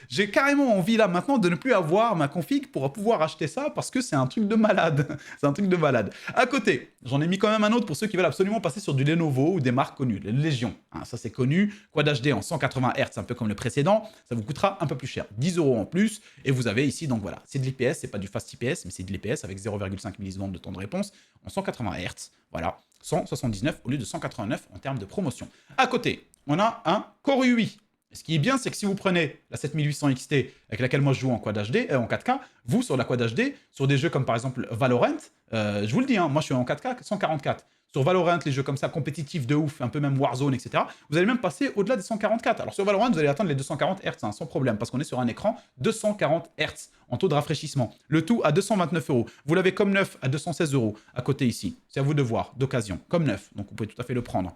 J'ai carrément envie là maintenant de ne plus avoir ma config pour pouvoir acheter ça parce que c'est un truc de malade. C'est un truc de malade. À côté, j'en ai mis quand même un autre pour ceux qui veulent absolument passer sur du Lenovo ou des marques connues. Les Légion, ça c'est connu. Quad HD en 180 Hz, un peu comme le précédent. Ça vous coûtera un peu plus cher, 10 € en plus. Et vous avez ici, donc voilà, c'est de l'IPS, c'est pas du Fast IPS, mais c'est de l'IPS avec 0,5 millisecondes de temps de réponse en 180 Hz. Voilà, 179 au lieu de 189 en termes de promotion. À côté, on a un Core UI. Ce qui est bien, c'est que si vous prenez la 7800 XT, avec laquelle moi je joue en Quad HD, en 4K, vous, sur la Quad HD, sur des jeux comme par exemple Valorant, je vous le dis, moi je suis en 4K 144. Sur Valorant, les jeux comme ça, compétitifs de ouf, un peu même Warzone, etc., vous allez même passer au-delà des 144. Alors sur Valorant, vous allez atteindre les 240 Hz, sans problème, parce qu'on est sur un écran 240 Hz en taux de rafraîchissement. Le tout à 229 €. Vous l'avez comme neuf à 216 € à côté ici. C'est à vous de voir, d'occasion, comme neuf. Donc vous pouvez tout à fait le prendre.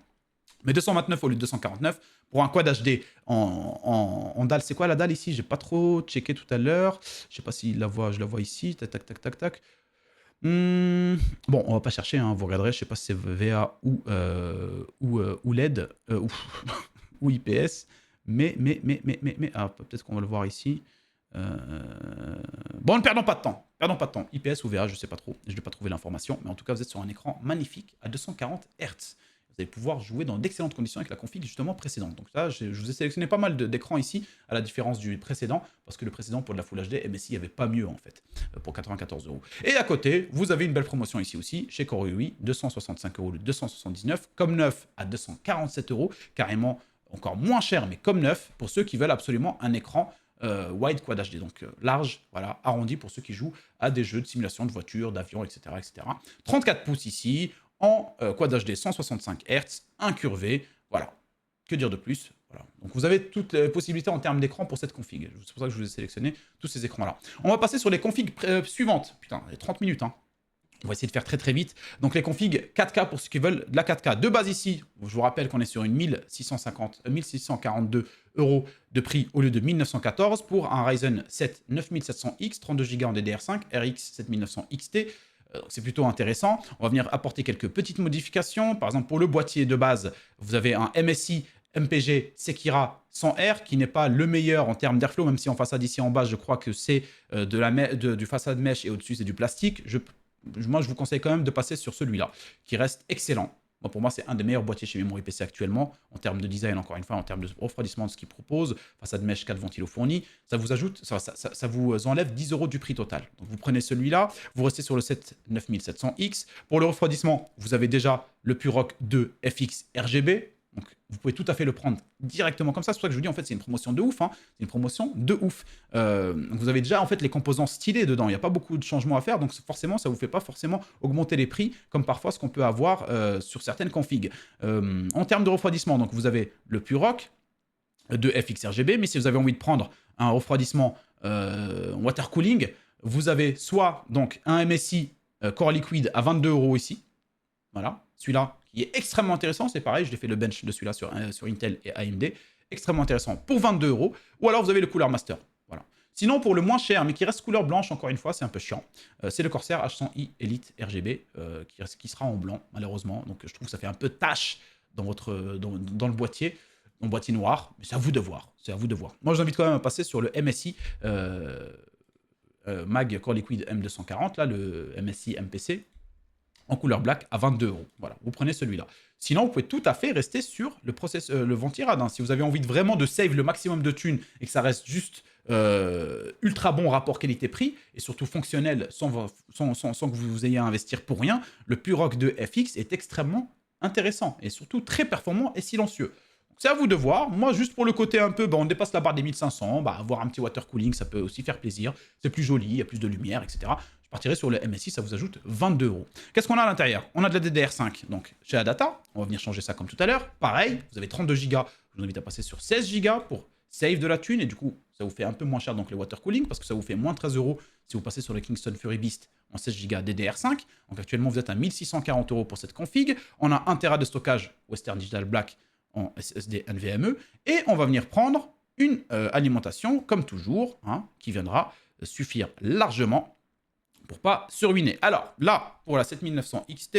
Mais 229 au lieu de 249 pour un Quad HD en dalle. C'est quoi la dalle ici? J'ai pas trop checké tout à l'heure. Je sais pas si je la vois ici. Tac, tac, tac, tac, tac. Bon, on va pas chercher, vous regarderez. Je sais pas si c'est VA ou LED ou IPS. Mais peut-être qu'on va le voir ici. Bon, ne perdons pas de temps. IPS ou VA, je sais pas trop. Je n'ai pas trouvé l'information. Mais en tout cas, vous êtes sur un écran magnifique à 240 Hz. Vous allez pouvoir jouer dans d'excellentes conditions avec la config justement précédente. Donc là, je vous ai sélectionné pas mal d'écrans ici, à la différence du précédent, parce que le précédent, pour de la Full HD, MSI, il n'y avait pas mieux en fait, pour 94 €. Et à côté, vous avez une belle promotion ici aussi, chez Core UI, 265 € 279, comme neuf à 247 €, carrément encore moins cher, mais comme neuf, pour ceux qui veulent absolument un écran wide Quad HD, donc large, voilà, arrondi pour ceux qui jouent à des jeux de simulation de voitures, d'avions, etc., etc. 34 pouces ici, en Quad HD 165 Hz, incurvé, voilà. Que dire de plus? Voilà. Donc vous avez toutes les possibilités en termes d'écran pour cette config. C'est pour ça que je vous ai sélectionné tous ces écrans-là. On va passer sur les configs suivantes. Putain, il y a 30 minutes, On va essayer de faire très très vite. Donc les configs 4K pour ceux qui veulent de la 4K. De base ici, je vous rappelle qu'on est sur une 1642 euros de prix au lieu de 1914 pour un Ryzen 7 9700X, 32 Go en DDR5, RX 7900 XT. C'est plutôt intéressant. On va venir apporter quelques petites modifications. Par exemple, pour le boîtier de base, vous avez un MSI MPG Sekira 100R qui n'est pas le meilleur en termes d'airflow, même si en façade ici en bas, je crois que c'est du façade mesh et au-dessus, c'est du plastique. Moi, je vous conseille quand même de passer sur celui-là, qui reste excellent. Bon, pour moi, c'est un des meilleurs boîtiers chez Memory PC actuellement, en termes de design, encore une fois, en termes de refroidissement de ce qu'il propose, façade mesh 4 ventilos fournis, ça vous ajoute, ça vous enlève 10 euros du prix total. Donc vous prenez celui-là, vous restez sur le 7 9700X. Pour le refroidissement, vous avez déjà le Purock 2 FX RGB. Donc, vous pouvez tout à fait le prendre directement comme ça. C'est pour ça que je vous dis, en fait, c'est une promotion de ouf. Hein. C'est une promotion de ouf. Vous avez déjà, en fait, les composants stylés dedans. Il n'y a pas beaucoup de changements à faire. Donc, forcément, ça ne vous fait pas forcément augmenter les prix, comme parfois ce qu'on peut avoir sur certaines configs. En termes de refroidissement, donc, vous avez le Purock de FX RGB. Mais si vous avez envie de prendre un refroidissement water cooling, vous avez soit donc un MSI Core Liquid à 22 euros ici. Voilà, celui-là qui est extrêmement intéressant, c'est pareil, je l'ai fait le bench de celui-là sur Intel et AMD, extrêmement intéressant pour 22 euros, ou alors vous avez le Cooler Master, voilà. Sinon, pour le moins cher, mais qui reste couleur blanche, encore une fois, c'est un peu chiant, c'est le Corsair H100i Elite RGB, qui sera en blanc, malheureusement, donc je trouve que ça fait un peu tache dans le boîtier, dans le boîtier noir, mais c'est à vous de voir, c'est à vous de voir. Moi, je vous invite quand même à passer sur le MSI Mag Core Liquid M240, là, le MSI MPC, en couleur black à 22 euros. Voilà, vous prenez celui-là. Sinon, vous pouvez tout à fait rester sur le Ventirad. Hein. Si vous avez envie vraiment de save le maximum de thunes et que ça reste juste ultra bon rapport qualité-prix et surtout fonctionnel sans que vous ayez à investir pour rien, le Purock de FX est extrêmement intéressant et surtout très performant et silencieux. C'est à vous de voir. Moi, juste pour le côté un peu, on dépasse la barre des 1500, avoir un petit water cooling, ça peut aussi faire plaisir. C'est plus joli, il y a plus de lumière, etc. Je partirai sur le MSI, ça vous ajoute 22 euros. Qu'est-ce qu'on a à l'intérieur? On a de la DDR5, donc chez Adata. On va venir changer ça comme tout à l'heure. Pareil, vous avez 32 Go. Je vous invite à passer sur 16 Go pour save de la thune. Et du coup, ça vous fait un peu moins cher donc le water cooling parce que ça vous fait moins 13 euros si vous passez sur le Kingston Fury Beast en 16 Go DDR5. Donc actuellement, vous êtes à 1640 euros pour cette config. On a 1 Tera de stockage Western Digital Black en SSD NVMe. Et on va venir prendre une alimentation, comme toujours, hein, qui viendra suffire largement pour pas se ruiner. Alors là, pour la 7900 XT,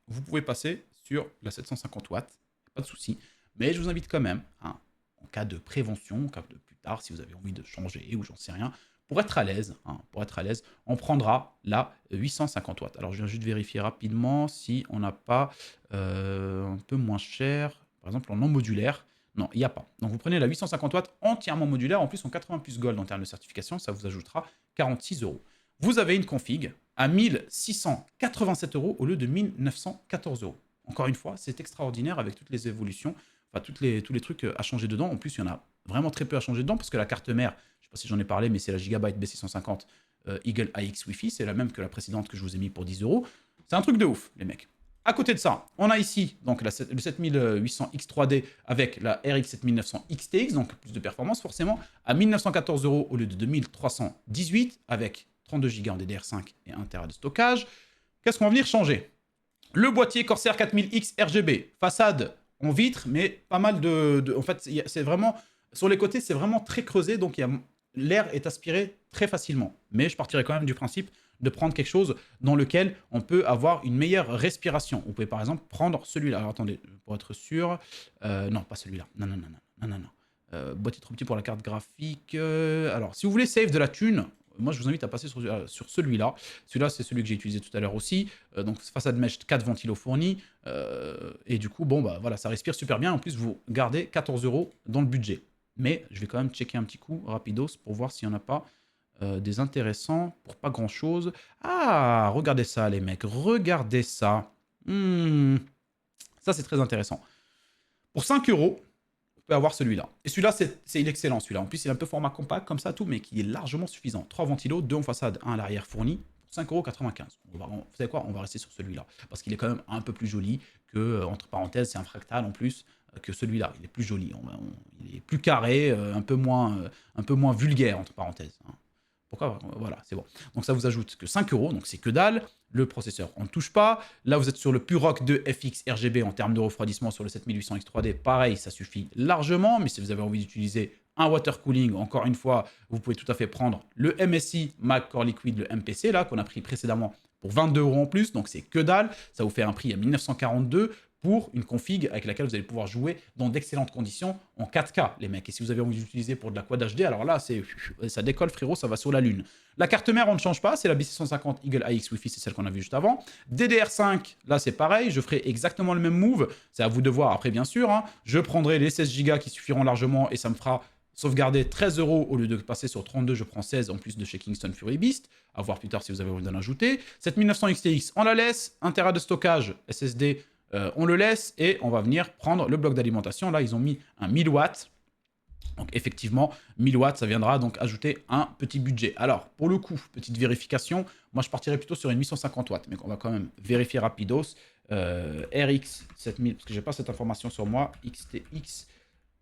vous pouvez passer sur la 750 watts, pas de souci. Mais je vous invite quand même, hein, en cas de prévention, en cas de plus tard, si vous avez envie de changer ou j'en sais rien, pour être à l'aise, on prendra la 850 watts. Alors je viens juste vérifier rapidement si on n'a pas un peu moins cher, par exemple en non modulaire. Non, il n'y a pas. Donc vous prenez la 850 watts entièrement modulaire, en plus en 80 plus gold en termes de certification, ça vous ajoutera 46 euros. Vous avez une config à 1687 euros au lieu de 1914 euros. Encore une fois, c'est extraordinaire avec toutes les évolutions, enfin tous les trucs à changer dedans. En plus, il y en a vraiment très peu à changer dedans parce que la carte mère, je ne sais pas si j'en ai parlé, mais c'est la Gigabyte B650 Eagle AX Wi-Fi, c'est la même que la précédente que je vous ai mis pour 10 euros. C'est un truc de ouf, les mecs. À côté de ça, on a ici donc le 7800X3D avec la RX 7900 XTX, donc plus de performance forcément, à 1914 euros au lieu de 2318 avec 32 Go en DDR5 et 1 Tera de stockage. Qu'est-ce qu'on va venir changer? Le boîtier Corsair 4000X RGB, façade en vitre, mais pas mal en fait, c'est vraiment, sur les côtés, c'est vraiment très creusé, donc l'air est aspiré très facilement. Mais je partirai quand même du principe de prendre quelque chose dans lequel on peut avoir une meilleure respiration. Vous pouvez par exemple prendre celui-là. Alors attendez, pour être sûr, non, pas celui-là. Non. Boîtier trop petit pour la carte graphique. Alors, si vous voulez save de la thune, moi, je vous invite à passer sur celui-là. Celui-là, c'est celui que j'ai utilisé tout à l'heure aussi. Donc, façade mesh 4 ventilos fournis. Et du coup, bon, bah voilà, ça respire super bien. En plus, vous gardez 14 euros dans le budget. Mais je vais quand même checker un petit coup, rapidos, pour voir s'il n'y en a pas des intéressants pour pas grand-chose. Ah, regardez ça, les mecs. Regardez ça. Ça, c'est très intéressant. Pour 5 euros, avoir celui-là. Et celui-là, c'est excellent, celui-là. En plus, il est un peu format compact, comme ça, tout, mais qui est largement suffisant. 3 ventilos, 2 en façade, 1 à l'arrière fourni, pour 5,95 €. Vous savez quoi? On va rester sur celui-là. Parce qu'il est quand même un peu plus joli que, entre parenthèses, c'est un fractal en plus, que celui-là. Il est plus joli. Il est plus carré, un peu moins vulgaire, entre parenthèses. Hein. pourquoi? Voilà, c'est bon. Donc ça vous ajoute que 5 euros, donc c'est que dalle. Le processeur, on ne touche pas. Là, vous êtes sur le Purock 2 FX RGB en termes de refroidissement sur le 7800X3D. Pareil, ça suffit largement. Mais si vous avez envie d'utiliser un water cooling, encore une fois, vous pouvez tout à fait prendre le MSI Mac Core Liquid, le MPC, là, qu'on a pris précédemment pour 22 euros en plus. Donc c'est que dalle. Ça vous fait un prix à 1942 pour une config avec laquelle vous allez pouvoir jouer dans d'excellentes conditions en 4K, les mecs. Et si vous avez envie d'utiliser pour de la Quad HD, alors là, ça décolle, frérot, ça va sur la lune. La carte mère, on ne change pas, c'est la B650 Eagle AX Wi-Fi, c'est celle qu'on a vue juste avant. DDR5, là, c'est pareil, je ferai exactement le même move. C'est à vous de voir après, bien sûr. Hein. Je prendrai les 16 Go qui suffiront largement et ça me fera sauvegarder 13 euros au lieu de passer sur 32, je prends 16 en plus de chez Kingston Fury Beast. À voir plus tard si vous avez envie d'en ajouter. 7900 XTX, on la laisse. 1 Tera de stockage SSD, on le laisse et on va venir prendre le bloc d'alimentation. Là, ils ont mis un 1000 watts. Donc effectivement, 1000 watts, ça viendra donc ajouter un petit budget. Alors, pour le coup, petite vérification, moi je partirais plutôt sur une 850 watts, mais on va quand même vérifier rapidos. RX 7000, parce que j'ai pas cette information sur moi, XTX,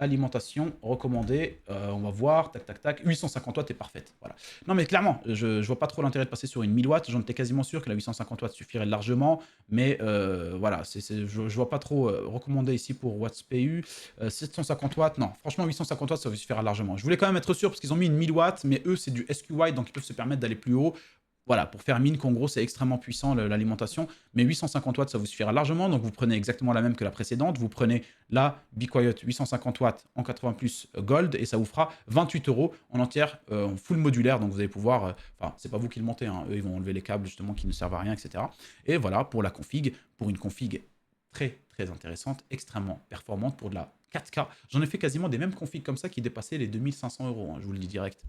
alimentation recommandée, on va voir, tac tac tac, 850 watts est parfaite, voilà. Non mais clairement, je vois pas trop l'intérêt de passer sur une 1000 watts, j'en étais quasiment sûr que la 850 watts suffirait largement, mais voilà, je vois pas trop recommandé ici pour watts PU, 750 watts, non, franchement 850 watts ça vous suffira largement. Je voulais quand même être sûr parce qu'ils ont mis une 1000 watts, mais eux c'est du SQY, donc ils peuvent se permettre d'aller plus haut. Voilà, pour faire mine qu'en gros, c'est extrêmement puissant l'alimentation, mais 850 watts, ça vous suffira largement. Donc, vous prenez exactement la même que la précédente. Vous prenez la Be Quiet 850 watts en 80 plus Gold et ça vous fera 28 euros en entière, en full modulaire. Donc, vous allez pouvoir. Enfin, c'est pas vous qui le montez, hein. Eux, ils vont enlever les câbles justement qui ne servent à rien, etc. Et voilà pour la config, pour une config très, très intéressante, extrêmement performante pour de la 4K. J'en ai fait quasiment des mêmes configs comme ça qui dépassaient les 2500 euros, hein, je vous le dis direct.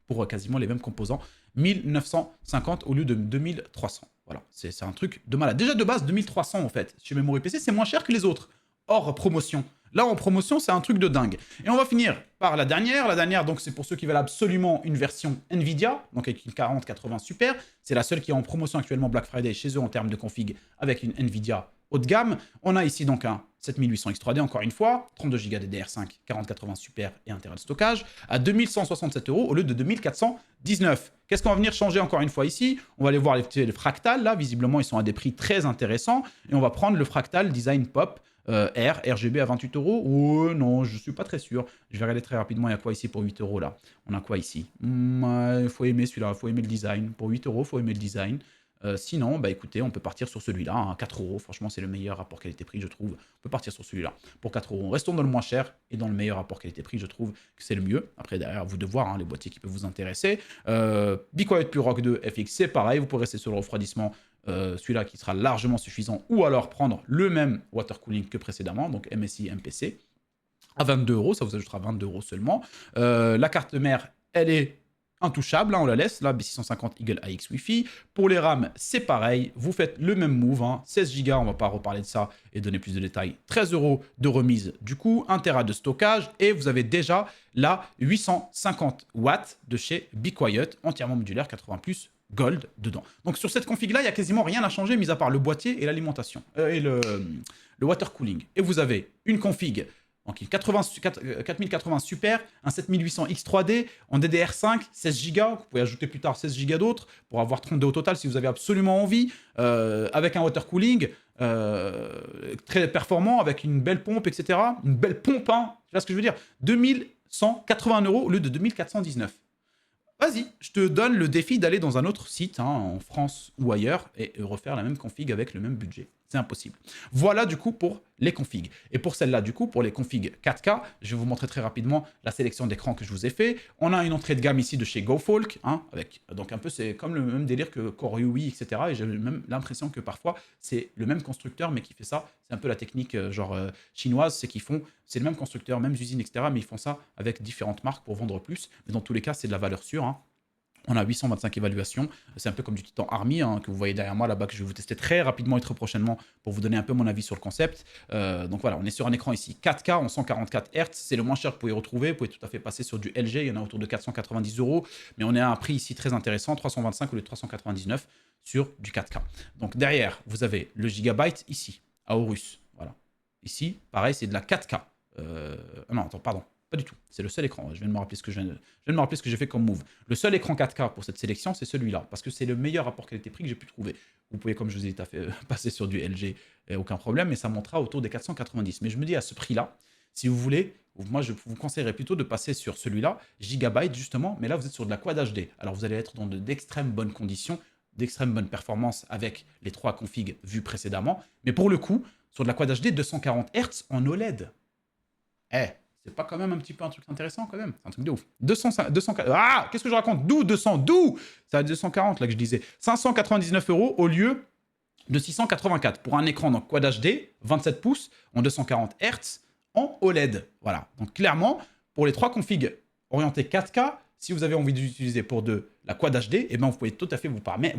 Pour quasiment les mêmes composants, 1950 au lieu de 2300. Voilà, c'est un truc de malade. Déjà de base, 2300 en fait, chez Memory PC, c'est moins cher que les autres, hors promotion. Là, en promotion, c'est un truc de dingue. Et on va finir par la dernière. La dernière, donc, c'est pour ceux qui veulent absolument une version NVIDIA, donc avec une 4080 Super. C'est la seule qui est en promotion actuellement Black Friday chez eux en termes de config avec une NVIDIA haut de gamme. On a ici donc un 7800X3D, encore une fois, 32 Go DDR5, 4080 Super et 1 Tera de stockage, à 2167 euros au lieu de 2419. Qu'est-ce qu'on va venir changer encore une fois ici? On va aller voir les fractales, là, visiblement, ils sont à des prix très intéressants. Et on va prendre le fractal Design Pop RGB à 28 euros. Oh non, je suis pas très sûr. Je vais regarder très rapidement, il y a quoi ici pour 8 euros là? On a quoi ici? Il faut aimer celui-là, il faut aimer le design. Pour 8 euros, il faut aimer le design. Sinon, bah écoutez, on peut partir sur celui-là, hein, 4 euros. Franchement, c'est le meilleur rapport qualité-prix, je trouve. On peut partir sur celui-là pour 4 euros. Restons dans le moins cher et dans le meilleur rapport qualité-prix, je trouve que c'est le mieux. Après, derrière, à vous de voir hein, les boîtiers qui peuvent vous intéresser. Be Quiet Purock 2 FX, c'est pareil. Vous pourrez rester sur le refroidissement, celui-là qui sera largement suffisant. Ou alors prendre le même water cooling que précédemment, donc MSI MPC, à 22 euros. Ça vous ajoutera 22 euros seulement. La carte mère, elle est intouchable, hein, on la laisse, là, B650 Eagle AX Wi-Fi. Pour les RAM, c'est pareil, vous faites le même move, hein, 16 Go, on va pas reparler de ça et donner plus de détails, 13 euros de remise du coup, 1 Tera de stockage, et vous avez déjà la 850 watts de chez Be Quiet, entièrement modulaire, 80 plus Gold dedans. Donc sur cette config-là, il n'y a quasiment rien à changer, mis à part le boîtier et l'alimentation, et le water cooling. Et vous avez une config donc 4080 Super, un 7800 X3D en DDR5, 16 Go. Vous pouvez ajouter plus tard 16 Go d'autres pour avoir 32 au total si vous avez absolument envie. Avec un water cooling très performant, avec une belle pompe, etc. Une belle pompe, hein. Tu vois ce que je veux dire? 2180 euros au lieu de 2419. Vas-y, je te donne le défi d'aller dans un autre site, hein, en France ou ailleurs, et refaire la même config avec le même budget. C'est impossible. Voilà du coup pour les configs. Et pour celle-là, du coup, pour les configs 4K, je vais vous montrer très rapidement la sélection d'écran que je vous ai fait. On a une entrée de gamme ici de chez GoFolk, hein, avec donc un peu, c'est comme le même délire que Core UI, etc. Et j'ai même l'impression que parfois, c'est le même constructeur, mais qui fait ça. C'est un peu la technique chinoise, c'est qu'ils font, c'est le même constructeur, même usine, etc. Mais ils font ça avec différentes marques pour vendre plus. Mais dans tous les cas, c'est de la valeur sûre, hein. On a 825 évaluations. C'est un peu comme du Titan Army, hein, que vous voyez derrière moi là-bas, que je vais vous tester très rapidement et très prochainement pour vous donner un peu mon avis sur le concept. Donc voilà, on est sur un écran ici 4K en 144 Hz. C'est le moins cher que vous pouvez retrouver. Vous pouvez tout à fait passer sur du LG. Il y en a autour de 490 euros. Mais on est à un prix ici très intéressant, 325 au lieu de 399 sur du 4K. Donc derrière, vous avez le Gigabyte ici, à Aorus. Voilà. Ici, pareil, c'est de la 4K. Non, attends, pardon. Pas du tout. C'est le seul écran. Je viens de me rappeler ce que j'ai fait comme move. Le seul écran 4K pour cette sélection, c'est celui-là. Parce que c'est le meilleur rapport qualité-prix que j'ai pu trouver. Vous pouvez, comme je vous ai dit, passer sur du LG, aucun problème, mais ça montera autour des 490. Mais je me dis, à ce prix-là, si vous voulez, moi je vous conseillerais plutôt de passer sur celui-là, Gigabyte justement, mais là vous êtes sur de la Quad HD. Alors vous allez être dans d'extrêmes bonnes conditions, d'extrêmes bonnes performances avec les 3 configs vus précédemment, mais pour le coup, sur de la Quad HD 240 Hz en OLED. C'est pas quand même un petit peu un truc intéressant quand même. C'est un truc de ouf. 200, ah, qu'est-ce que je raconte? D'où 200? D'où? C'est à 240 là que je disais. 599 € au lieu de 684 pour un écran donc Quad HD, 27 pouces en 240 Hz en OLED. Voilà. Donc clairement, pour les 3 configs orientés 4K, si vous avez envie d'utiliser pour de la Quad HD, eh ben vous pouvez tout à fait vous permettre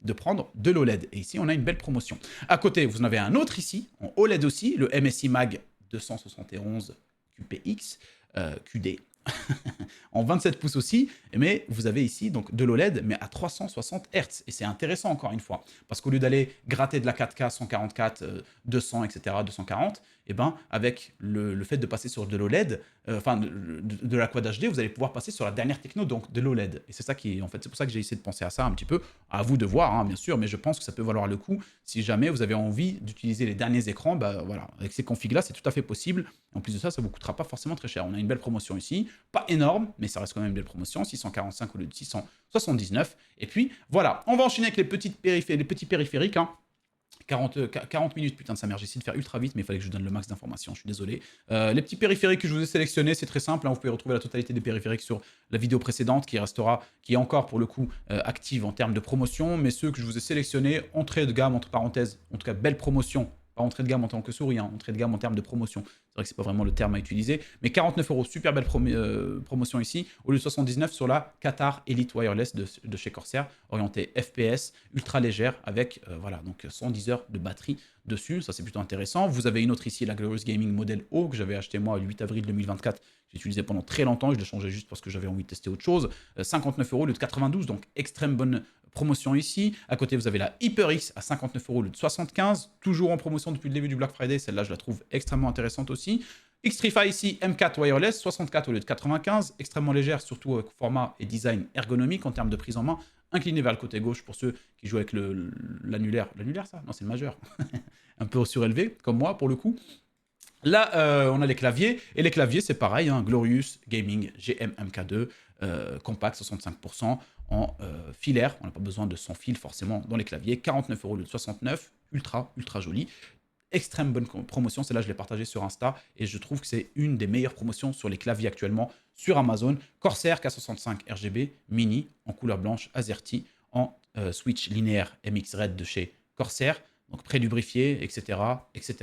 de prendre de l'OLED. Et ici, on a une belle promotion. À côté, vous en avez un autre ici, en OLED aussi, le MSI Mag 271 QPX, QD, en 27 pouces aussi, mais vous avez ici donc de l'OLED, mais à 360 Hz. Et c'est intéressant encore une fois, parce qu'au lieu d'aller gratter de la 4K, 144, 200, etc., 240, et ben avec le fait de passer sur de l'OLED, de la Quad HD, vous allez pouvoir passer sur la dernière techno, donc de l'OLED. Et c'est ça qui, en fait, c'est pour ça que j'ai essayé de penser à ça un petit peu. À vous de voir, hein, bien sûr, mais je pense que ça peut valoir le coup si jamais vous avez envie d'utiliser les derniers écrans. Bah voilà, avec ces configs-là, c'est tout à fait possible. En plus de ça, ça vous coûtera pas forcément très cher. On a une belle promotion ici, pas énorme, mais ça reste quand même une belle promotion, 645 au lieu de 679. Et puis voilà, on va enchaîner avec les petits périphériques. Hein. 40 minutes, putain de sa mère, j'ai essayé de faire ultra vite, mais il fallait que je vous donne le max d'informations, je suis désolé. Les petits périphériques que je vous ai sélectionnés, c'est très simple, hein, vous pouvez retrouver la totalité des périphériques sur la vidéo précédente, qui est encore pour le coup active en termes de promotion, mais ceux que je vous ai sélectionnés, entrée de gamme, entre parenthèses, en tout cas belle promotion, pas entrée de gamme en tant que souris, hein, entrée de gamme en termes de promotion. C'est vrai que c'est pas vraiment le terme à utiliser, mais 49 €, super belle promotion ici, au lieu de 79 sur la Qatar Elite Wireless de chez Corsair, orientée FPS, ultra légère, avec voilà, donc 110 heures de batterie dessus, ça c'est plutôt intéressant. Vous avez une autre ici, la Glorious Gaming Model O, que j'avais acheté moi le 8 avril 2024, j'ai utilisé pendant très longtemps, je l'ai changé juste parce que j'avais envie de tester autre chose. 59 € au lieu de 92, donc extrêmement bonne promotion ici. À côté, vous avez la HyperX à 59 € au lieu de 75, toujours en promotion depuis le début du Black Friday. Celle-là, je la trouve extrêmement intéressante aussi. Xtrify ici, M4 Wireless, 64 au lieu de 95, extrêmement légère, surtout avec format et design ergonomique en termes de prise en main, incliné vers le côté gauche pour ceux qui jouent avec l'annulaire. L'annulaire, ça? Non, c'est le majeur. Un peu surélevé, comme moi, pour le coup. Là, on a les claviers, et les claviers, c'est pareil, hein, Glorious Gaming GM MK2, compact, 65%, en filaire, on n'a pas besoin de sans fil forcément dans les claviers, 49 € au lieu de 69, ultra joli. Extrême bonne promotion, celle-là je l'ai partagée sur Insta, et je trouve que c'est une des meilleures promotions sur les claviers actuellement sur Amazon. Corsair K65 RGB Mini, en couleur blanche, AZERTY, en switch linéaire MX Red de chez Corsair, donc pré-lubrifié, etc., etc.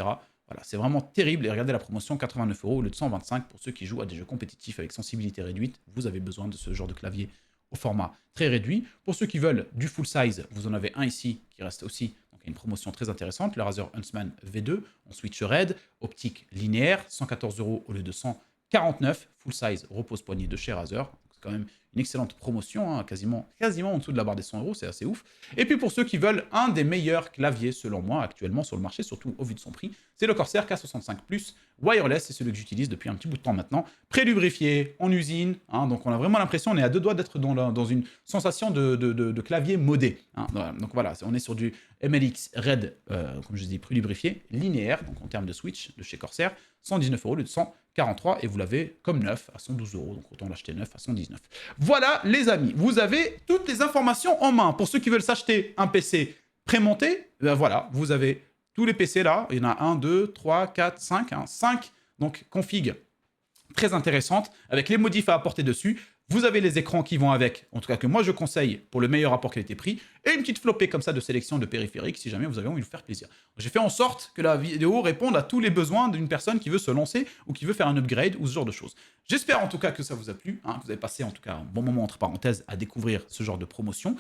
Voilà, c'est vraiment terrible. Et regardez la promotion, 89 € au lieu de 125 pour ceux qui jouent à des jeux compétitifs avec sensibilité réduite. Vous avez besoin de ce genre de clavier au format très réduit. Pour ceux qui veulent du full size, vous en avez un ici qui reste aussi. Donc, il y a une promotion très intéressante, le Razer Huntsman V2 en switch RED, optique linéaire, 114 € au lieu de 149, full size repose-poignet de chez Razer. C'est quand même une excellente promotion, hein, quasiment en dessous de la barre des 100 €, c'est assez ouf. Et puis pour ceux qui veulent un des meilleurs claviers, selon moi, actuellement sur le marché, surtout au vu de son prix, c'est le Corsair K65 Plus Wireless, c'est celui que j'utilise depuis un petit bout de temps maintenant, pré-lubrifié, en usine, hein, donc on a vraiment l'impression, on est à deux doigts d'être dans une sensation de clavier modé. Hein, donc voilà, on est sur du MLX Red, comme je dis, pré-lubrifié, linéaire, donc en termes de switch de chez Corsair, 119 € au lieu de 143, et vous l'avez comme neuf à 112 €, donc autant l'acheter neuf à 119. Voilà les amis, vous avez toutes les informations en main. Pour ceux qui veulent s'acheter un PC prémonté, ben voilà, vous avez tous les PC là, il y en a 1, 2, 3, 4, 5, 5, donc config très intéressante, avec les modifs à apporter dessus. Vous avez les écrans qui vont avec, en tout cas que moi je conseille pour le meilleur rapport qualité-prix, et une petite flopée comme ça de sélection de périphériques si jamais vous avez envie de vous faire plaisir. J'ai fait en sorte que la vidéo réponde à tous les besoins d'une personne qui veut se lancer ou qui veut faire un upgrade ou ce genre de choses. J'espère en tout cas que ça vous a plu, hein, que vous avez passé en tout cas un bon moment entre parenthèses à découvrir ce genre de promotion.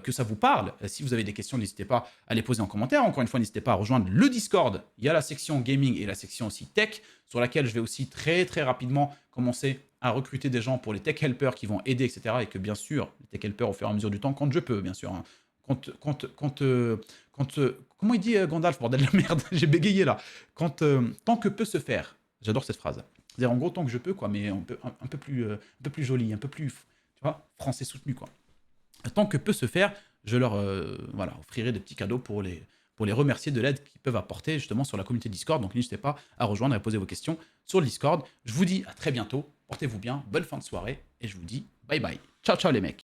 Que ça vous parle. Si vous avez des questions, n'hésitez pas à les poser en commentaire. Encore une fois, n'hésitez pas à rejoindre le Discord. Il y a la section gaming et la section aussi tech, sur laquelle je vais aussi très rapidement commencer à recruter des gens pour les tech helpers qui vont aider, etc. Et que bien sûr, les tech helpers au fur et à mesure du temps, quand je peux, bien sûr. Hein, comment il dit Gandalf, bordel de merde, j'ai bégayé là. Tant que peut se faire. J'adore cette phrase. C'est-à-dire, en gros, tant que je peux, quoi, mais un peu plus joli, un peu plus, tu vois, français soutenu, quoi. Tant que peut se faire, je leur voilà, offrirai des petits cadeaux pour les remercier de l'aide qu'ils peuvent apporter justement sur la communauté Discord. Donc n'hésitez pas à rejoindre et à poser vos questions sur le Discord. Je vous dis à très bientôt, portez-vous bien, bonne fin de soirée, et je vous dis bye bye. Ciao ciao les mecs.